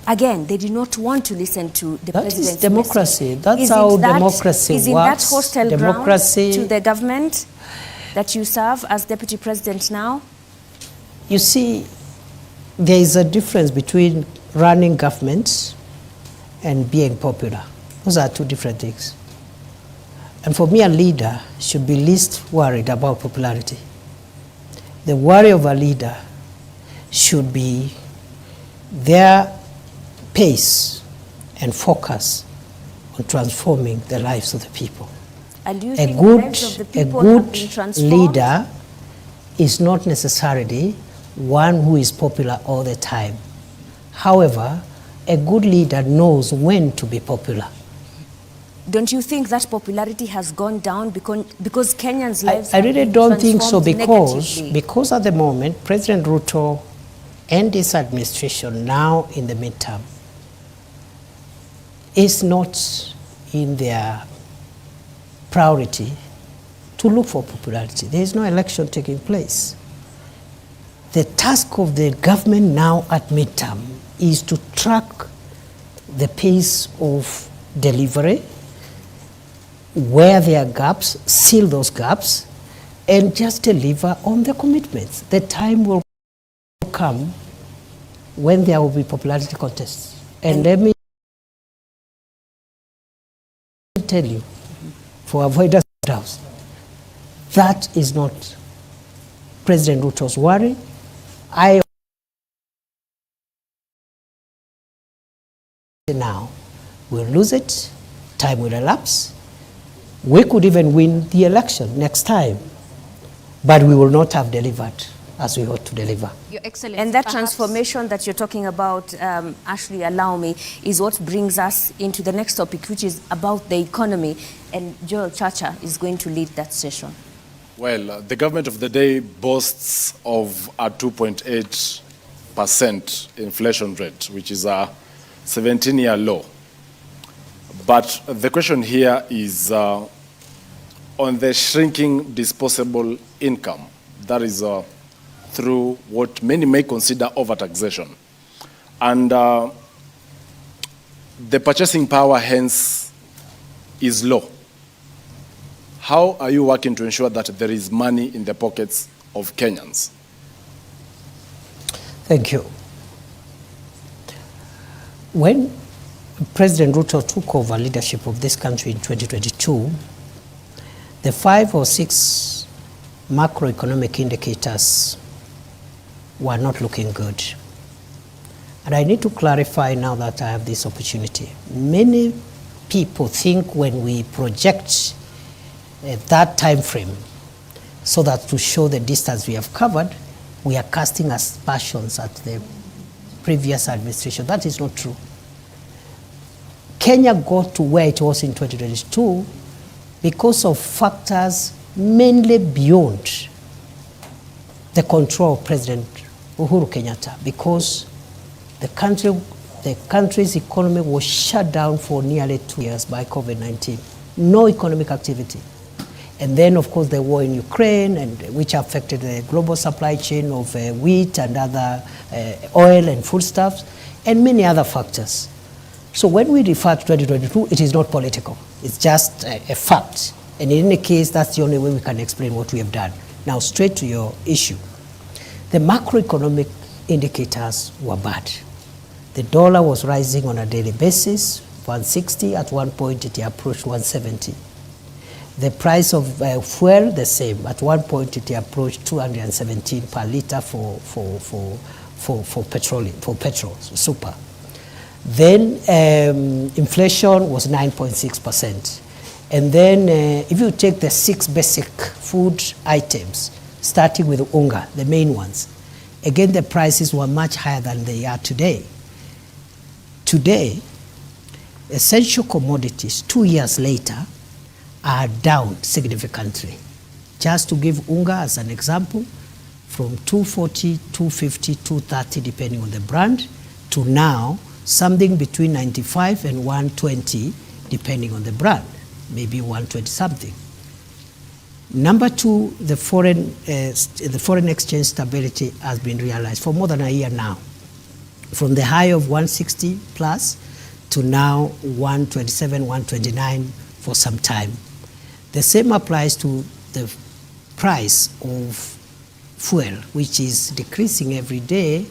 again, they did not want to listen to the president's message. That is democracy. That's how democracy works. Is it that hostile democracy ground to the government that you serve as deputy president now? You see, there is a difference between running governments and being popular. Those are two different things. And for me, a leader should be least worried about popularity. The worry of a leader should be their pace and focus on transforming the lives of the people. And do you think the lives of the people have been transformed? Leader is not necessarily one who is popular all the time. However, a good leader knows when to be popular. Don't you think that popularity has gone down because Kenyans' lives I really don't think so, negatively? because at the moment, President Ruto and his administration now in the midterm is not in their priority to look for popularity. There is no election taking place. The task of the government now at midterm is to track the pace of delivery, where there are gaps, seal those gaps, and just deliver on the commitments. The time will come when there will be popularity contests. And let me tell you, for avoidance of doubts, that is not President Ruto's worry. Now we'll lose it, time will elapse. We could even win the election next time, but we will not have delivered as we ought to deliver. Your Excellency, and that transformation that you're talking about, Ashley, allow me, is what brings us into the next topic, which is about the economy. And Joel Chacha is going to lead that session. Well, the government of the day boasts of a 2.8% inflation rate, which is a 17-year low. But the question here is on the shrinking disposable income, that is through what many may consider overtaxation. And the purchasing power, hence, is low. How are you working to ensure that there is money in the pockets of Kenyans? Thank you. When President Ruto took over leadership of this country in 2022, the 5 or 6 macroeconomic indicators were not looking good. And I need to clarify now that I have this opportunity. Many people think when we project that time frame so that to show the distance we have covered, we are casting aspersions at the previous administration. That is not true. Kenya got to where it was in 2022 because of factors mainly beyond the control of President Uhuru Kenyatta, because the country's economy was shut down for nearly 2 years by COVID-19. No economic activity. And then, of course, the war in Ukraine, which affected the global supply chain of wheat and other oil and foodstuffs, and many other factors. So when we refer to 2022, it is not political. It's just a fact. And in any case, that's the only way we can explain what we have done. Now, straight to your issue. The macroeconomic indicators were bad. The dollar was rising on a daily basis, 160. At one point, it approached 170. The price of fuel, the same. At one point, it approached 217 per liter for petrol, super. Then inflation was 9.6%. And then if you take the 6 basic food items, starting with unga, the main ones, again, the prices were much higher than they are today. Today, essential commodities, 2 years later, are down significantly. Just to give unga as an example, from 240, 250, 230, depending on the brand, to now something between 95 and 120, depending on the brand, maybe 120 something. Number 2, the foreign exchange stability has been realized for more than a year now, from the high of 160 plus to now 127, 129 for some time. The same applies to the price of fuel, which is decreasing every day,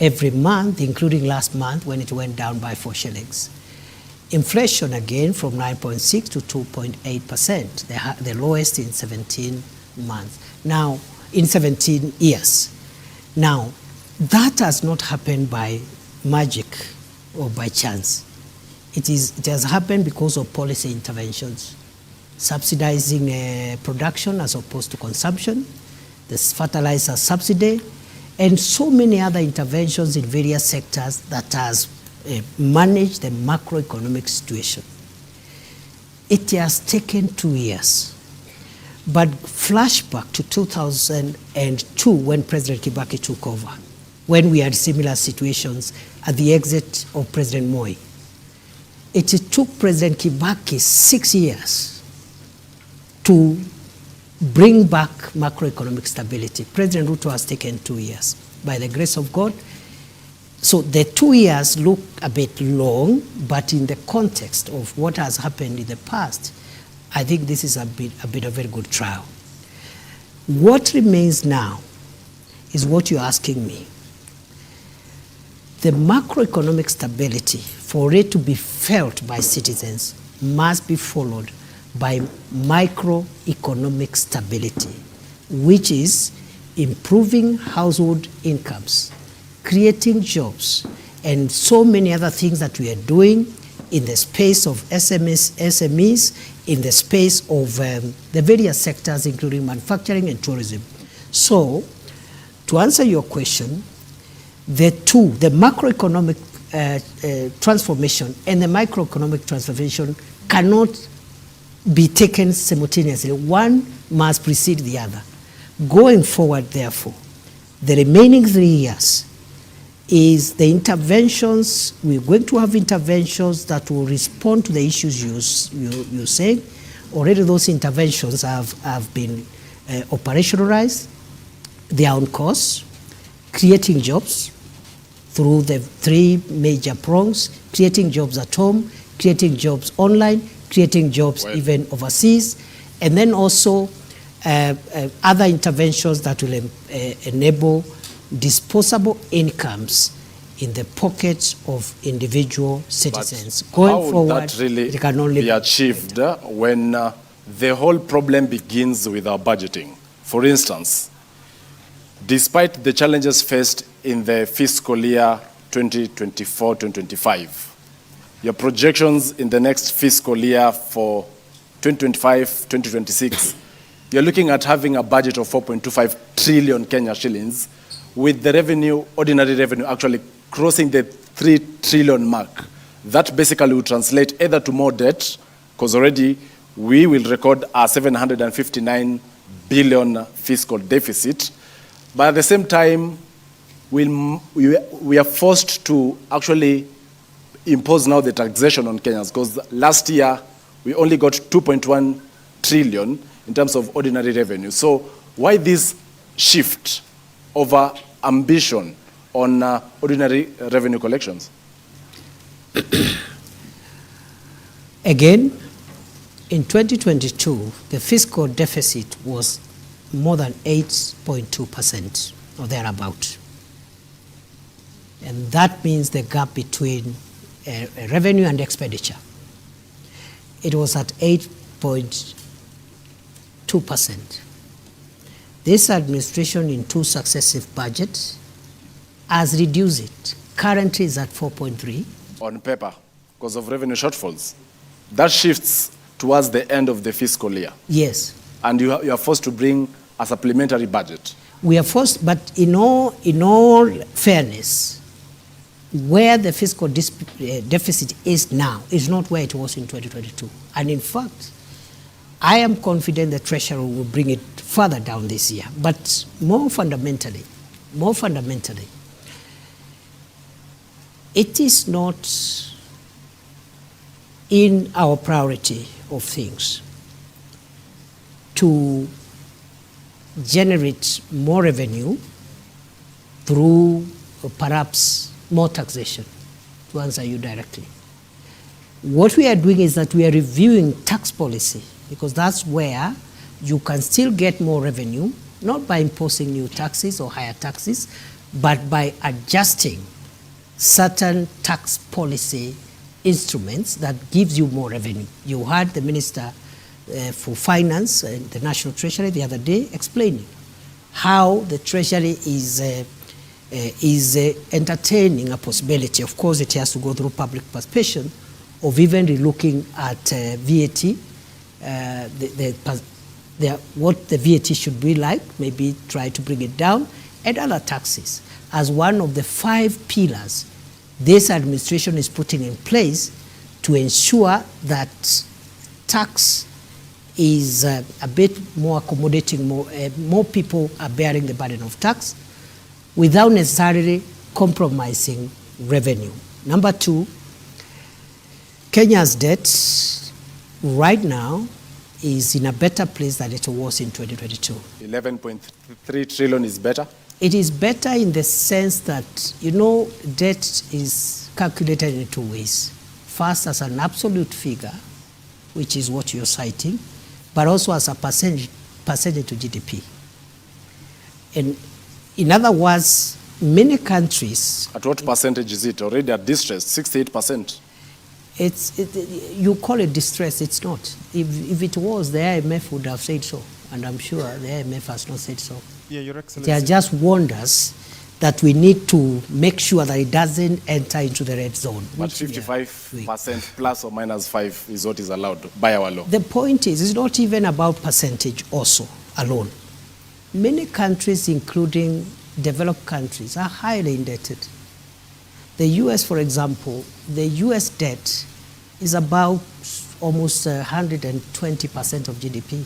every month, including last month when it went down by 4 shillings. Inflation again from 9.6 to 2.8%, the lowest in 17 months. Now, in 17 years. Now, that has not happened by magic or by chance. It has happened because of policy interventions, subsidizing production as opposed to consumption, the fertilizer subsidy, and so many other interventions in various sectors that has managed the macroeconomic situation. It has taken 2 years. But flashback to 2002 when President Kibaki took over, when we had similar situations at the exit of President Moi. It took President Kibaki 6 years to bring back macroeconomic stability. President Ruto has taken 2 years. By the grace of God, So the 2 years look a bit long, but in the context of what has happened in the past, I think this is a bit of a very good trial. What remains now is what you're asking me. The macroeconomic stability, for it to be felt by citizens, must be followed by microeconomic stability, which is improving household incomes, creating jobs, and so many other things that we are doing in the space of SMEs, in the space of the various sectors, including manufacturing and tourism. So, to answer your question, the macroeconomic transformation and the microeconomic transformation cannot be taken simultaneously. One must precede the other. Going forward, therefore, the remaining 3 years is the interventions. We're going to have interventions that will respond to the issues you say. Already those interventions have been operationalized. They are on course, creating jobs through the 3 major prongs: creating jobs at home, creating jobs online, creating jobs even overseas, and then also other interventions that will enable disposable incomes in the pockets of individual citizens. But going how forward, would that really it can only be achieved when the whole problem begins with our budgeting? For instance, despite the challenges faced in the fiscal year 2024-2025, your projections in the next fiscal year for 2025-2026, you're looking at having a budget of 4.25 trillion Kenya shillings, with the revenue, ordinary revenue, actually crossing the 3 trillion mark. That basically will translate either to more debt, because already we will record a 759 billion fiscal deficit, but at the same time, we are forced to actually impose now the taxation on Kenyans, because last year we only got 2.1 trillion in terms of ordinary revenue. So why this shift over ambition on ordinary revenue collections? Again, in 2022, the fiscal deficit was more than 8.2% or thereabout. And that means the gap between revenue and expenditure. It was at 8.2%. This administration, in 2 successive budgets, has reduced it. Currently is at 4.3. On paper, because of revenue shortfalls. That shifts towards the end of the fiscal year. Yes. And you are forced to bring a supplementary budget. We are forced, but in all fairness, where the fiscal deficit is now is not where it was in 2022. And in fact, I am confident the Treasury will bring it further down this year. But more fundamentally, it is not in our priority of things to generate more revenue through perhaps more taxation, to answer you directly. What we are doing is that we are reviewing tax policy, because that's where you can still get more revenue, not by imposing new taxes or higher taxes, but by adjusting certain tax policy instruments that gives you more revenue. You heard the Minister for Finance and the National Treasury the other day explaining how the Treasury is entertaining a possibility. Of course, it has to go through public participation of even relooking at VAT, what the VAT should be like, maybe try to bring it down, and other taxes, as one of the 5 pillars this administration is putting in place to ensure that tax is a bit more accommodating, more people are bearing the burden of tax without necessarily compromising revenue. Number 2, Kenya's debt right now is in a better place than it was in 2022. 11.3 trillion is better? It is better in the sense that, you know, debt is calculated in two ways. First, as an absolute figure, which is what you're citing, but also as a percentage to GDP. And in other words, many countries... At what percentage is it? Already at distress, 68%. You call it distress, it's not. If it was, the IMF would have said so. And I'm sure the IMF has not said so. Yeah, Your Excellency. They are just warned us that we need to make sure that it doesn't enter into the red zone. But 55% plus or minus 5 is what is allowed by our law. The point is, it's not even about percentage also alone. Many countries, including developed countries, are highly indebted. The US, for example, the US debt is about almost 120% of GDP.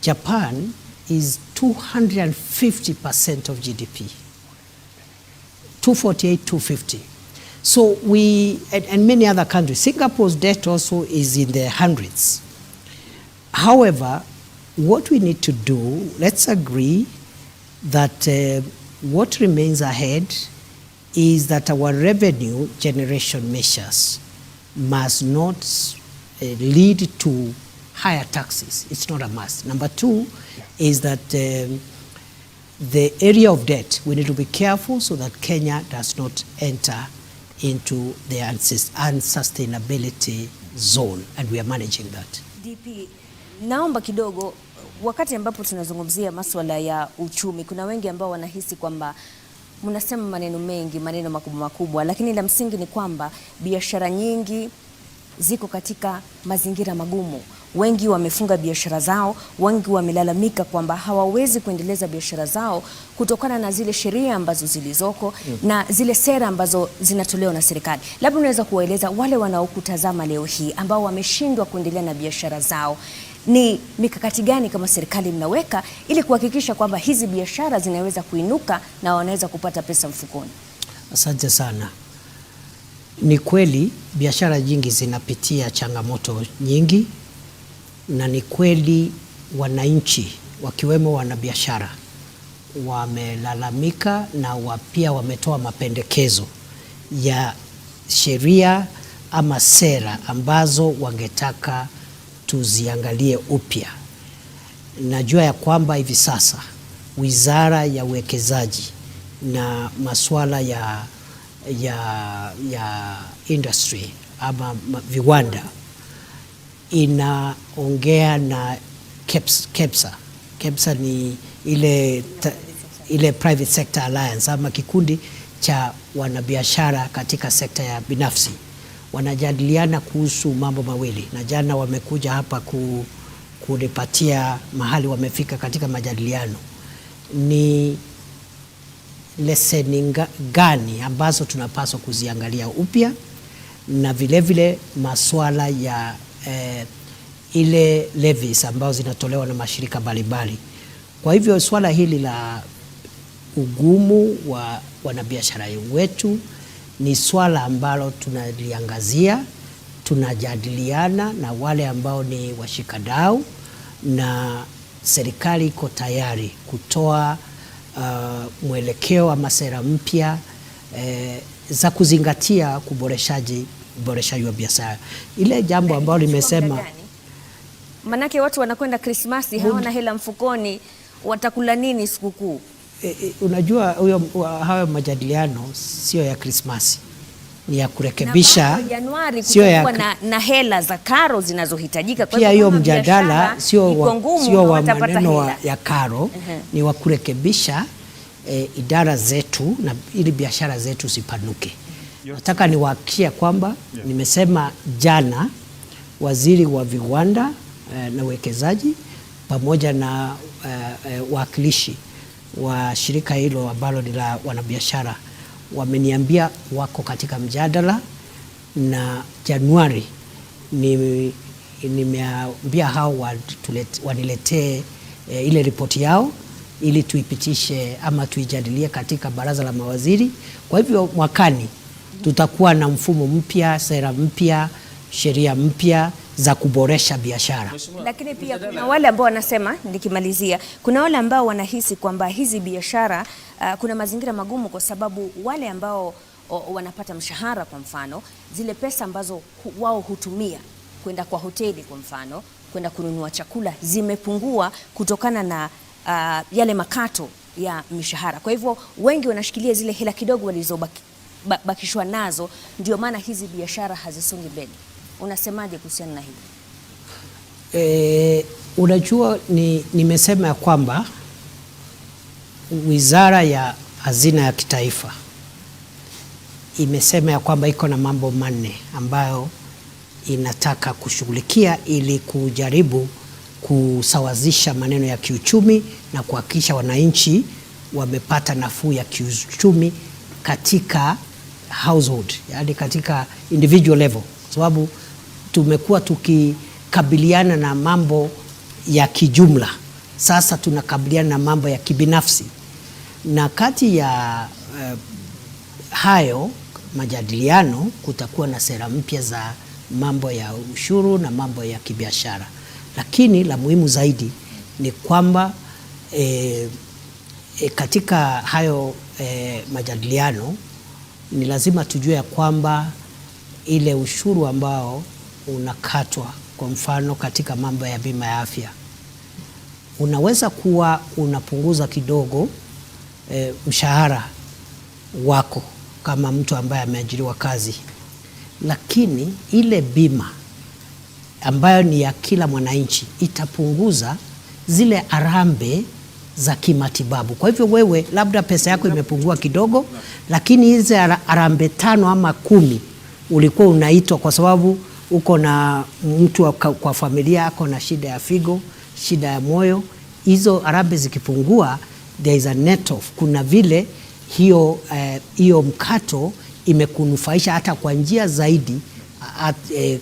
Japan is 250% of GDP. 248, 250. So and many other countries. Singapore's debt also is in the hundreds. However, what we need to do, let's agree that what remains ahead is that our revenue generation measures must not lead to higher taxes. It's not a must. Number two is that the area of debt, we need to be careful so that Kenya does not enter into the unsustainability zone, and we are managing that. DP, naomba kidogo, wakati ambapo tunazungumzia masuala ya uchumi, kuna wengi ambao wanahisi kwamba mnasema maneno mengi, maneno makubwa makubwa, lakini la msingi ni kwamba biashara nyingi ziko katika mazingira magumu. Wengi wamefunga biashara zao, wengi wamelalamika kwamba hawawezi kuendeleza biashara zao kutokana na zile sheria ambazo zilizoko na zile sera ambazo zinatolewa na serikali. Labda unaweza kuwaeleza wale wanaokutazama leo hii ambao wameshindwa kuendelea na biashara zao, ni mikakati gani kama serikali mnaweka ili kuhakikisha kwamba hizi biashara zinaweza kuinuka na wanaweza kupata pesa mfukoni? Asante sana. Ni kweli biashara nyingi zinapitia changamoto nyingi, na ni kweli wananchi wakiwemo wanabiashara wamelalamika na pia wametoa mapendekezo ya sheria ama sera ambazo wangetaka tuziangalie upya. Najua ya kwamba hivi sasa Wizara ya Uwekezaji na masuala ya industry ama viwanda inaongea na KEPSA. KEPSA ni ile Private Sector Alliance ama kikundi cha wanabiashara katika sekta ya binafsi. Wanajadiliana kuhusu mambo mawili, na jana wamekuja hapa kunipatia mahali wamefika katika majadiliano. Ni leseni gani ambazo tunapaswa kuziangalia upya, na vile masuala ya ile levies ambazo zinatolewa na mashirika mbalimbali. Kwa hivyo swala hili la ugumu wa wanabiashara wetu ni swala ambalo tunaliangazia, tunajadiliana na wale ambao ni washikadau, na serikali iko tayari kutoa mwelekeo ama sera mpya za kuzingatia uboreshaji wa biashara. Ile jambo ambalo nimesema, manake watu wanakwenda Krismasi hawana hela mfukoni, watakula nini sikukuu? Unajua hayo majadiliano sio ya Krismasi, ni ya kurekebisha. Januari kutakuwa na hela za karo zinazohitajika. Pia hiyo mjadala sio wa maneno ya karo, ni wa kurekebisha idara zetu na ili biashara zetu zipanuke. Nataka niwahakikishie kwamba nimesema jana waziri wa viwanda na uwekezaji pamoja na wakilishi wa shirika hilo ambalo ni la wanabiashara wameniambia wako katika mjadala, na Januari nimeambia hao waniletee ile ripoti yao ili tuipitishe ama tuijadilie katika baraza la mawaziri. Kwa hivyo mwakani tutakuwa na mfumo mpya, sera mpya sheria mpya za kuboresha biashara. Lakini pia kuna wale ambao wanasema, nikimalizia, kuna wale ambao wanahisi kwamba hizi biashara kuna mazingira magumu, kwa sababu wale ambao wanapata mshahara, kwa mfano, zile pesa ambazo wao hutumia kwenda kwa hoteli, kwa mfano, kwenda kununua chakula, zimepungua kutokana na yale makato ya mishahara. Kwa hivyo wengi wanashikilia zile hela kidogo walizobakishwa nazo, ndio maana hizi biashara hazisongi mbele. Unasemaje kuhusiana na hili? Unajua, nimesema ya kwamba Wizara ya Hazina ya Kitaifa imesema ya kwamba iko na mambo manne ambayo inataka kushughulikia ili kujaribu kusawazisha maneno ya kiuchumi na kuhakikisha wananchi wamepata nafuu ya kiuchumi katika household, yani katika individual level, kwa sababu tumekuwa tukikabiliana na mambo ya kijumla. Sasa tunakabiliana na mambo ya kibinafsi, na kati ya hayo majadiliano kutakuwa na sera mpya za mambo ya ushuru na mambo ya kibiashara. Lakini la muhimu zaidi ni kwamba katika hayo majadiliano ni lazima tujue ya kwamba ile ushuru ambao unakatwa, kwa mfano katika mambo ya bima ya afya, unaweza kuwa unapunguza kidogo mshahara wako kama mtu ambaye ameajiriwa kazi, lakini ile bima ambayo ni ya kila mwananchi itapunguza zile arambe za kimatibabu. Kwa hivyo wewe labda pesa yako imepungua kidogo, lakini hizi arambe 5 ama 10 ulikuwa unaitwa kwa sababu uko na mtu kwa familia ako na shida ya figo, shida ya moyo, arambe zikipungua, there is a net off. Kuna vile hiyo mkato imekunufaisha hata kwa njia zaidi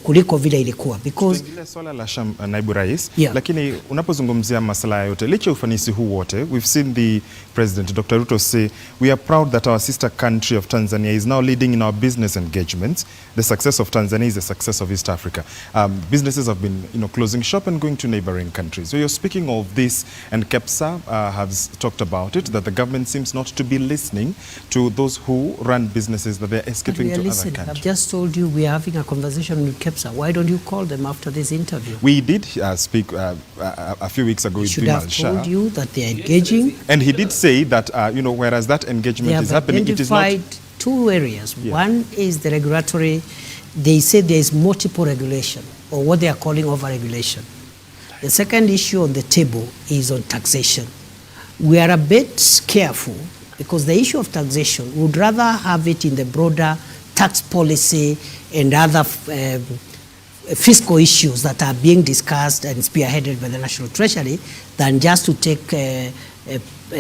kuliko vile ilikuwa, because swala la naibu rais, lakini unapozungumzia masuala yote, licha ufanisi huu wote, we've seen the President Dr. Ruto say we are proud that our sister country of Tanzania is now leading in our business engagements. The success of Tanzania is the success of East Africa. Businesses have been, closing shop and going to neighboring countries. So you're speaking of this, and KEPSA has talked about it, that the government seems not to be listening to those who run businesses, that they're escaping to other countries. I've just told you we are having a conversation with KEPSA. Why don't you call them after this interview? We did speak a few weeks ago with Should have told you that they are engaging. And he did say that, whereas that engagement is happening, it is not... They have identified 2 areas. One is the regulatory. They say there is multiple regulation, or what they are calling over-regulation. The second issue on the table is on taxation. We are a bit careful because the issue of taxation, we would rather have it in the broader tax policy and other fiscal issues that are being discussed and spearheaded by the National Treasury than just to take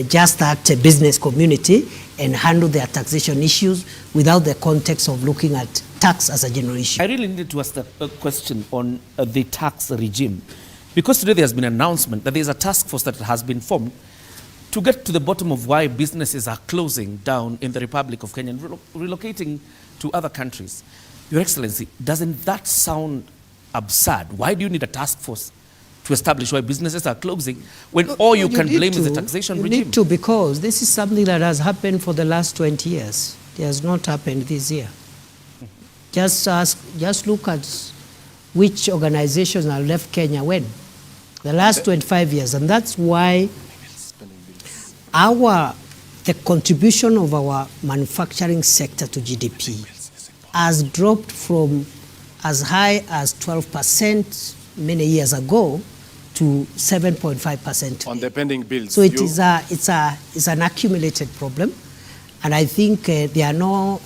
just that business community and handle their taxation issues without the context of looking at tax as a general issue. I really needed to ask a question on the tax regime, because today there has been an announcement that there is a task force that has been formed to get to the bottom of why businesses are closing down in the Republic of Kenya and relocating to other countries. Your Excellency, doesn't that sound absurd? Why do you need a task force to establish why businesses are closing when all you can blame is the taxation regime? You need to, because this is something that has happened for the last 20 years. It has not happened this year. Just look at which organizations have left Kenya when? The last 25 years. And that's why the contribution of our manufacturing sector to GDP has dropped from as high as 12% many years ago to 7.5% on the pending bills. So it's an accumulated problem, and I think there are no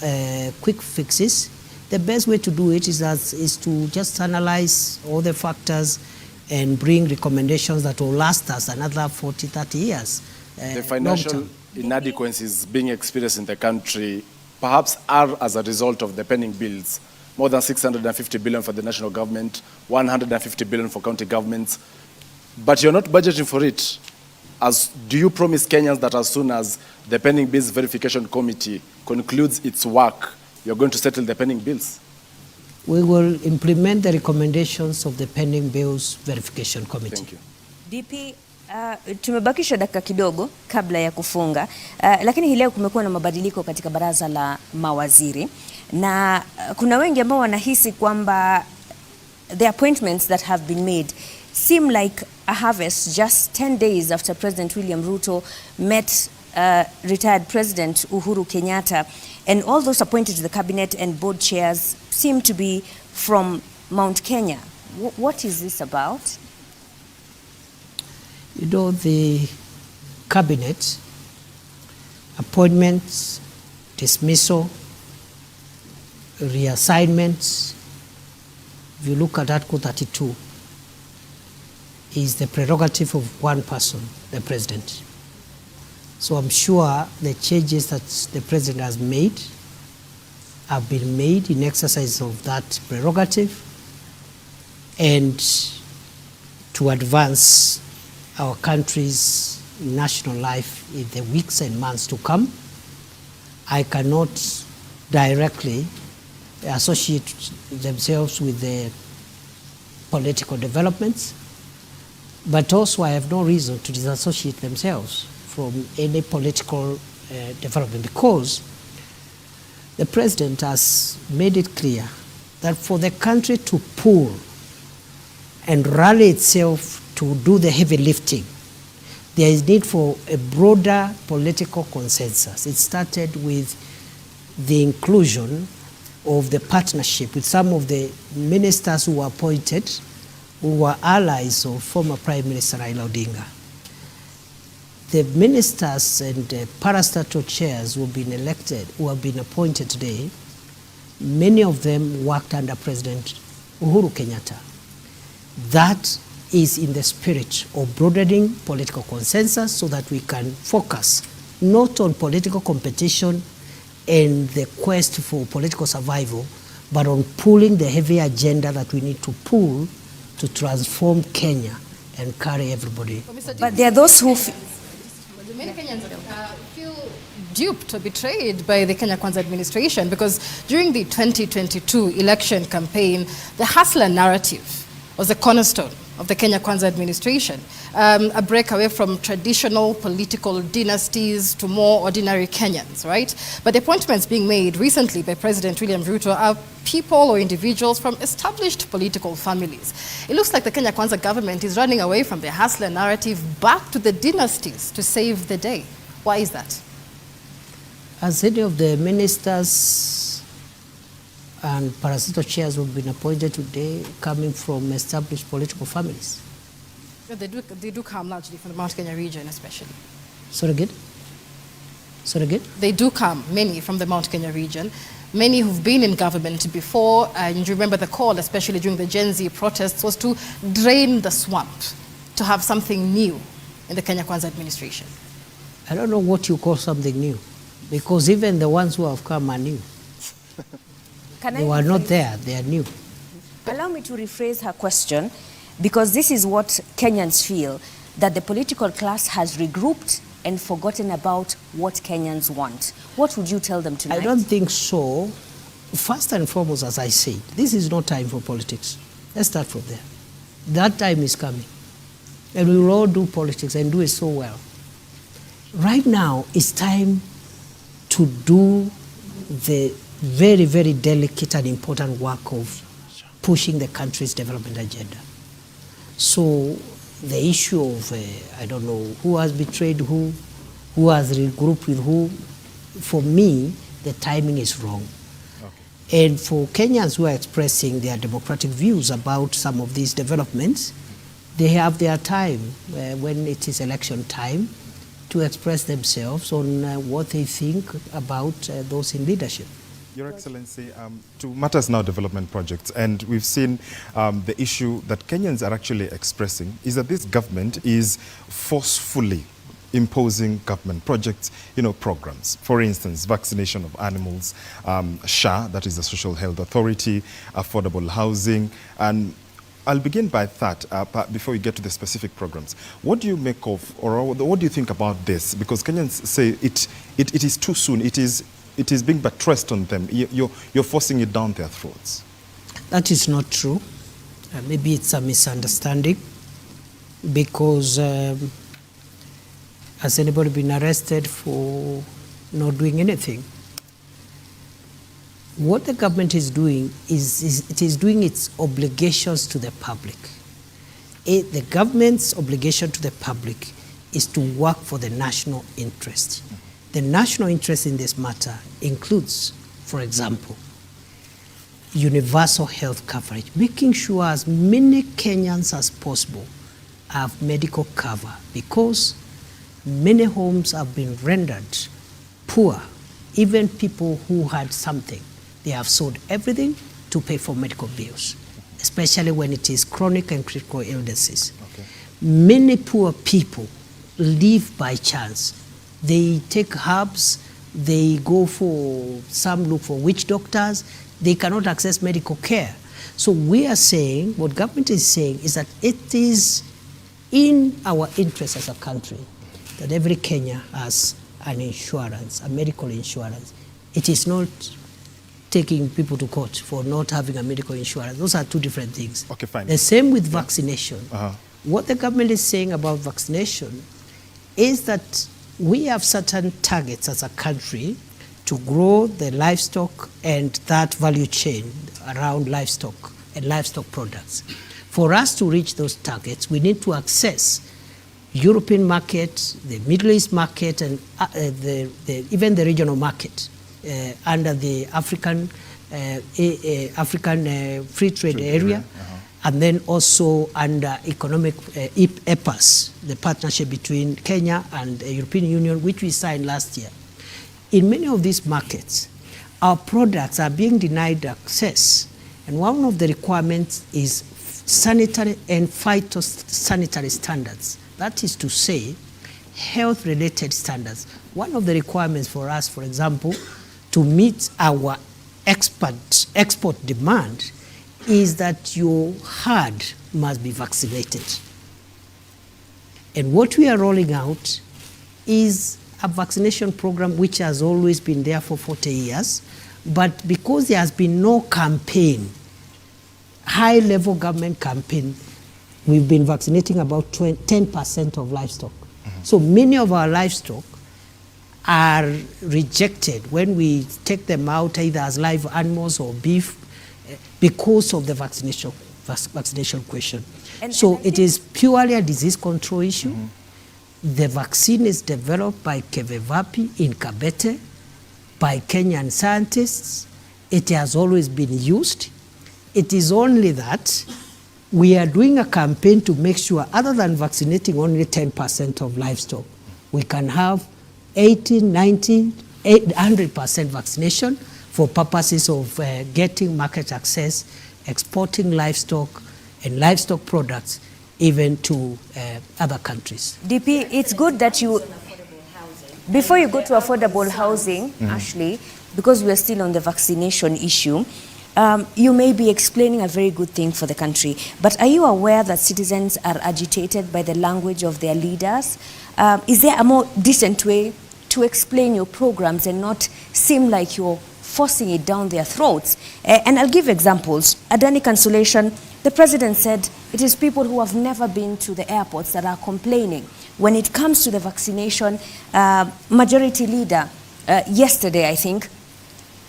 quick fixes. The best way to do it is to just analyze all the factors and bring recommendations that will last us another 40, 30 years. The financial inadequacies being experienced in the country perhaps are as a result of the pending bills. More than 650 billion for the national government, 150 billion for county governments. But you're not budgeting for it. Do you promise Kenyans that as soon as the pending bills verification committee concludes its work, you're going to settle the pending bills? We will implement the recommendations of the pending bills verification committee. Thank you. DP, tumebakisha dakika kidogo kabla ya kufunga, lakini hii leo kumekuwa na mabadiliko katika baraza la mawaziri na kuna wengi ambao wanahisi kwamba the appointments that have been made seem like a harvest just 10 days after President William Ruto met retired President Uhuru Kenyatta, and all those appointed to the cabinet and board chairs seem to be from Mount Kenya. What is this about? You know, the cabinet appointments, dismissal, reassignments, if you look at Article 32, is the prerogative of one person, the president. So I'm sure the changes that the president has made have been made in exercise of that prerogative and to advance our country's national life in the weeks and months to come. I cannot directly associate themselves with the political developments, but also I have no reason to disassociate themselves from any political development, because the president has made it clear that for the country to pull and rally itself to do the heavy lifting, there is need for a broader political consensus. It started with the inclusion of the partnership with some of the ministers who were appointed, who were allies of former Prime Minister Raila Odinga. The ministers and parastatal chairs who have been elected, who have been appointed today, many of them worked under President Uhuru Kenyatta. That is in the spirit of broadening political consensus so that we can focus not on political competition and the quest for political survival, but on pulling the heavy agenda that we need to pull to transform Kenya and carry everybody. But there are those who many Kenyans feel duped or betrayed by the Kenya Kwanza administration, because during the 2022 election campaign, the hustler narrative was the cornerstone of the Kenya Kwanza administration, a break away from traditional political dynasties to more ordinary Kenyans, right? But the appointments being made recently by President William Ruto are people or individuals from established political families. It looks like the Kenya Kwanza government is running away from the hustler narrative back to the dynasties to save the day. Why is that? As any of the ministers and parasito chairs who have been appointed today coming from established political families? They do come largely from the Mount Kenya region, especially. Sorry again? Sorry again? They do come, many from the Mount Kenya region, many who've been in government before, and you remember the call, especially during the Gen Z protests, was to drain the swamp, to have something new in the Kenya Kwanza administration. I don't know what you call something new, because even the ones who have come are new. They were not there, they are new. Allow me to rephrase her question, because this is what Kenyans feel, that the political class has regrouped and forgotten about what Kenyans want. What would you tell them tonight? I don't think so. First and foremost, as I said, this is no time for politics. Let's start from there. That time is coming. And we will all do politics and do it so well. Right now, it's time to do the very, very delicate and important work of pushing the country's development agenda. So the issue of, I don't know, who has betrayed who has regrouped with who, for me, the timing is wrong. Okay. And for Kenyans who are expressing their democratic views about some of these developments, they have their time when it is election time to express themselves on what they think about those in leadership. Your Excellency, to matters now development projects, and we've seen the issue that Kenyans are actually expressing is that this government is forcefully imposing government projects, programs. For instance, vaccination of animals, SHA, that is the Social Health Authority, affordable housing, and I'll begin by that before we get to the specific programs. What do you make of, or what do you think about this? Because Kenyans say it is too soon. It is being buttressed on them. You're forcing it down their throats. That is not true. Maybe it's a misunderstanding, because has anybody been arrested for not doing anything? What the government is doing is it is doing its obligations to the public. The government's obligation to the public is to work for the national interest. The national interest in this matter includes, for example, universal health coverage, making sure as many Kenyans as possible have medical cover, because many homes have been rendered poor. Even people who had something, they have sold everything to pay for medical bills, especially when it is chronic and critical illnesses. Okay. Many poor people live by chance. They take herbs, they go for, some look for witch doctors, they cannot access medical care. So we are saying, what government is saying is that it is in our interest as a country that every Kenya has an insurance, a medical insurance. It is not taking people to court for not having a medical insurance. Those are two different things. Okay, fine. The same with vaccination. What the government is saying about vaccination is that we have certain targets as a country to grow the livestock and that value chain around livestock and livestock products. For us to reach those targets, we need to access European market, the Middle East market, and even the regional market under the African free trade area, and then also under economic EPAS, the partnership between Kenya and the European Union, which we signed last year. In many of these markets, our products are being denied access, and one of the requirements is sanitary and phytosanitary standards. That is to say, health-related standards. One of the requirements for us, for example, to meet our export demand is that your herd must be vaccinated. And what we are rolling out is a vaccination program which has always been there for 40 years, but because there has been no campaign, high-level government campaign, we've been vaccinating about 10% of livestock. So many of our livestock are rejected when we take them out either as live animals or beef because of the vaccination question. So it is purely a disease control issue. The vaccine is developed by Kevevapi in Kabete by Kenyan scientists. It has always been used. It is only that we are doing a campaign to make sure, other than vaccinating only 10% of livestock, we can have 80, 90, 100% vaccination for purposes of getting market access, exporting livestock and livestock products even to other countries. DP, it's good that you, before you go to affordable housing, Ashley, because we are still on the vaccination issue, you may be explaining a very good thing for the country, but are you aware that citizens are agitated by the language of their leaders? Is there a more decent way to explain your programs and not seem like you're forcing it down their throats? And I'll give examples. Adani Consolation, the president said it is people who have never been to the airports that are complaining. When it comes to the vaccination, majority leader yesterday, I think,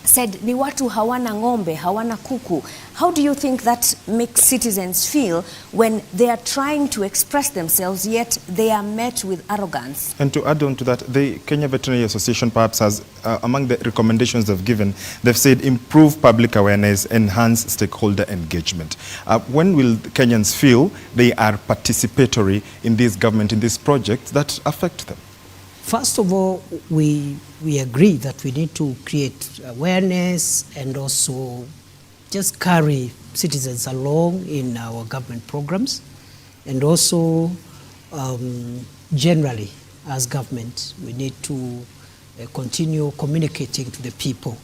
said ni watu hawana ng'ombe, hawana kuku. How do you think that makes citizens feel when they are trying to express themselves, yet they are met with arrogance? And to add on to that, the Kenya Veterinary Association perhaps has, among the recommendations they've given, they've said improve public awareness, enhance stakeholder engagement. When will Kenyans feel they are participatory in this government, in these projects that affect them? First of all, we agree that we need to create awareness and also just carry citizens along in our government programs. And also, generally, as government, we need to continue communicating to the people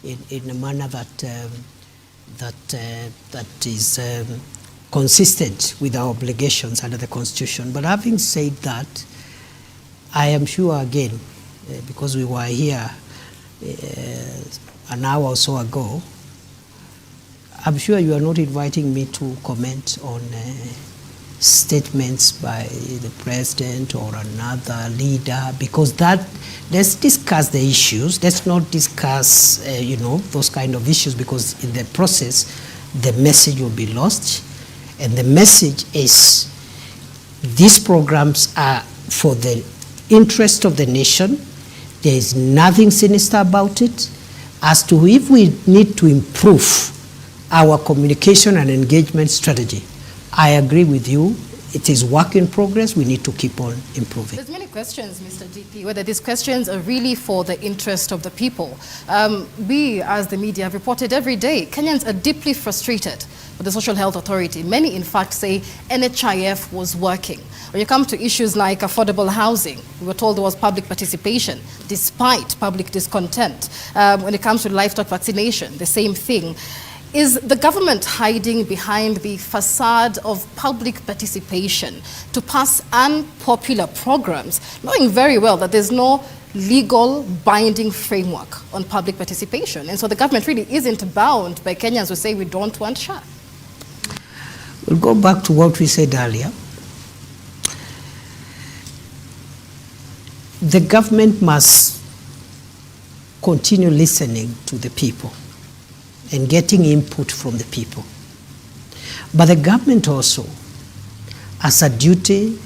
in a manner that is consistent with our obligations under the Constitution. But having said that, I am sure again, because we were here an hour or so ago, I'm sure you are not inviting me to comment on statements by the president or another leader, because that, let's discuss the issues. Let's not discuss, those kind of issues, because in the process, the message will be lost. And the message is, these programs are for the interest of the nation. There is nothing sinister about it. As to if we need to improve our communication and engagement strategy, I agree with you. It is work in progress. We need to keep on improving. There's many questions, Mr. DP, whether these questions are really for the interest of the people. We, as the media, have reported every day, Kenyans are deeply frustrated with the Social Health Authority. Many, in fact, say NHIF was working. When you come to issues like affordable housing, we were told there was public participation, despite public discontent. When it comes to livestock vaccination, the same thing. Is the government hiding behind the facade of public participation to pass unpopular programs, knowing very well that there's no legal binding framework on public participation? And so the government really isn't bound by Kenyans who say we don't want SHA. We'll go back to what we said earlier. The government must continue listening to the people and getting input from the people. But the government also has a duty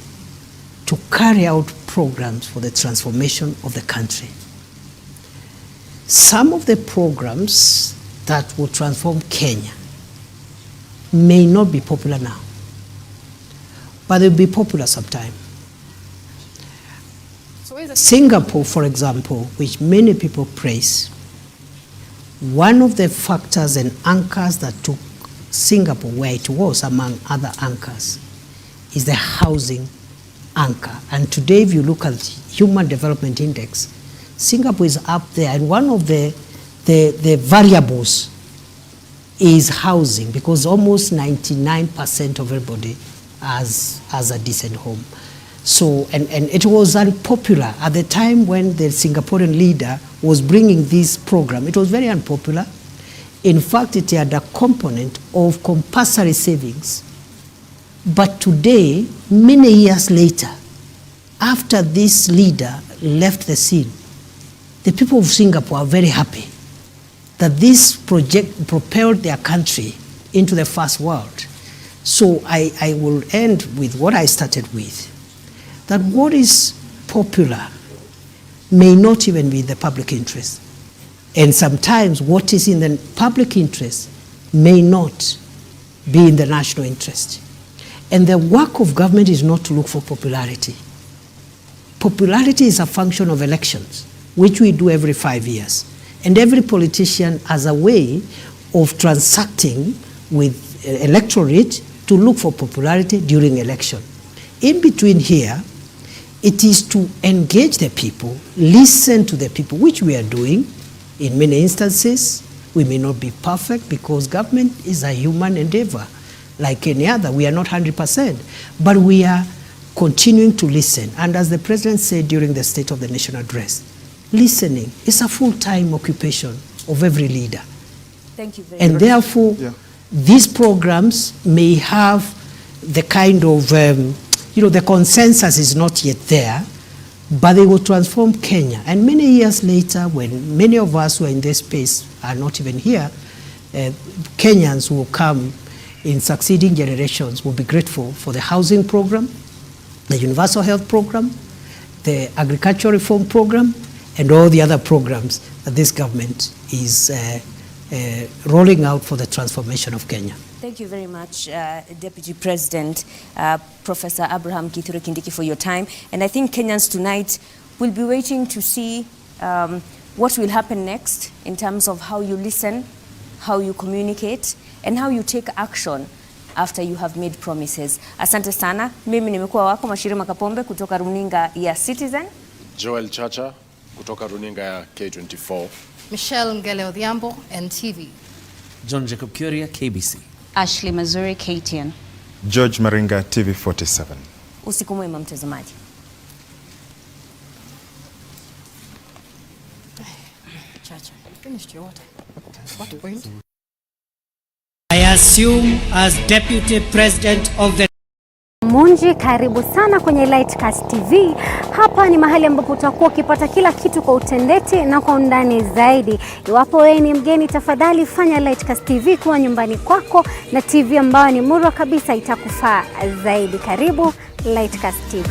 to carry out programs for the transformation of the country. Some of the programs that will transform Kenya may not be popular now, but they'll be popular sometime. Singapore, for example, which many people praise, one of the factors and anchors that took Singapore where it was, among other anchors, is the housing anchor. And today, if you look at the Human Development Index, Singapore is up there, and one of the variables is housing, because almost 99% of everybody has a decent home. So, and it was unpopular at the time when the Singaporean leader was bringing this program. It was very unpopular. In fact, it had a component of compulsory savings. But today, many years later, after this leader left the scene, the people of Singapore are very happy that this project propelled their country into the first world. So I will end with what I started with, that what is popular may not even be in the public interest. And sometimes what is in the public interest may not be in the national interest. And the work of government is not to look for popularity. Popularity is a function of elections, which we do every 5 years. And every politician has a way of transacting with electorate to look for popularity during election. In between here, it is to engage the people, listen to the people, which we are doing. In many instances, we may not be perfect because government is a human endeavor. Like any other, we are not 100%, but we are continuing to listen. And as the president said during the State of the Nation address, listening is a full-time occupation of every leader. Thank you very much. And therefore, these programs may have the kind of, the consensus is not yet there, but they will transform Kenya. And many years later, when many of us who are in this space are not even here, Kenyans will come in succeeding generations will be grateful for the housing program, the universal health program, the agricultural reform program, and all the other programs that this government is rolling out for the transformation of Kenya. Thank you very much, Deputy President, Professor Abraham Kithure Kindiki, for your time. And I think Kenyans tonight will be waiting to see what will happen next in terms of how you listen, how you communicate, and how you take action after you have made promises. Asante sana. Mimi nimekuwa wako Mashirima Kapombe kutoka runinga ya Citizen. Joel Chacha kutoka runinga ya K24. Michelle Ngele Odhiambo, NTV. John Jacob Kuria, KBC. Ashley Mazuri, KTN. George Maringa, TV47. Usiku mwema mtazamaji. Chacha, you finished your water. What point? assume as Deputy President of the Munji, karibu sana kwenye Lightcast TV. Hapa ni mahali ambapo utakuwa ukipata kila kitu kwa utendeti na kwa undani zaidi. Iwapo wewe ni mgeni, tafadhali fanya Lightcast TV kuwa nyumbani kwako, na TV ambayo ni murwa kabisa itakufaa zaidi. Karibu Lightcast TV.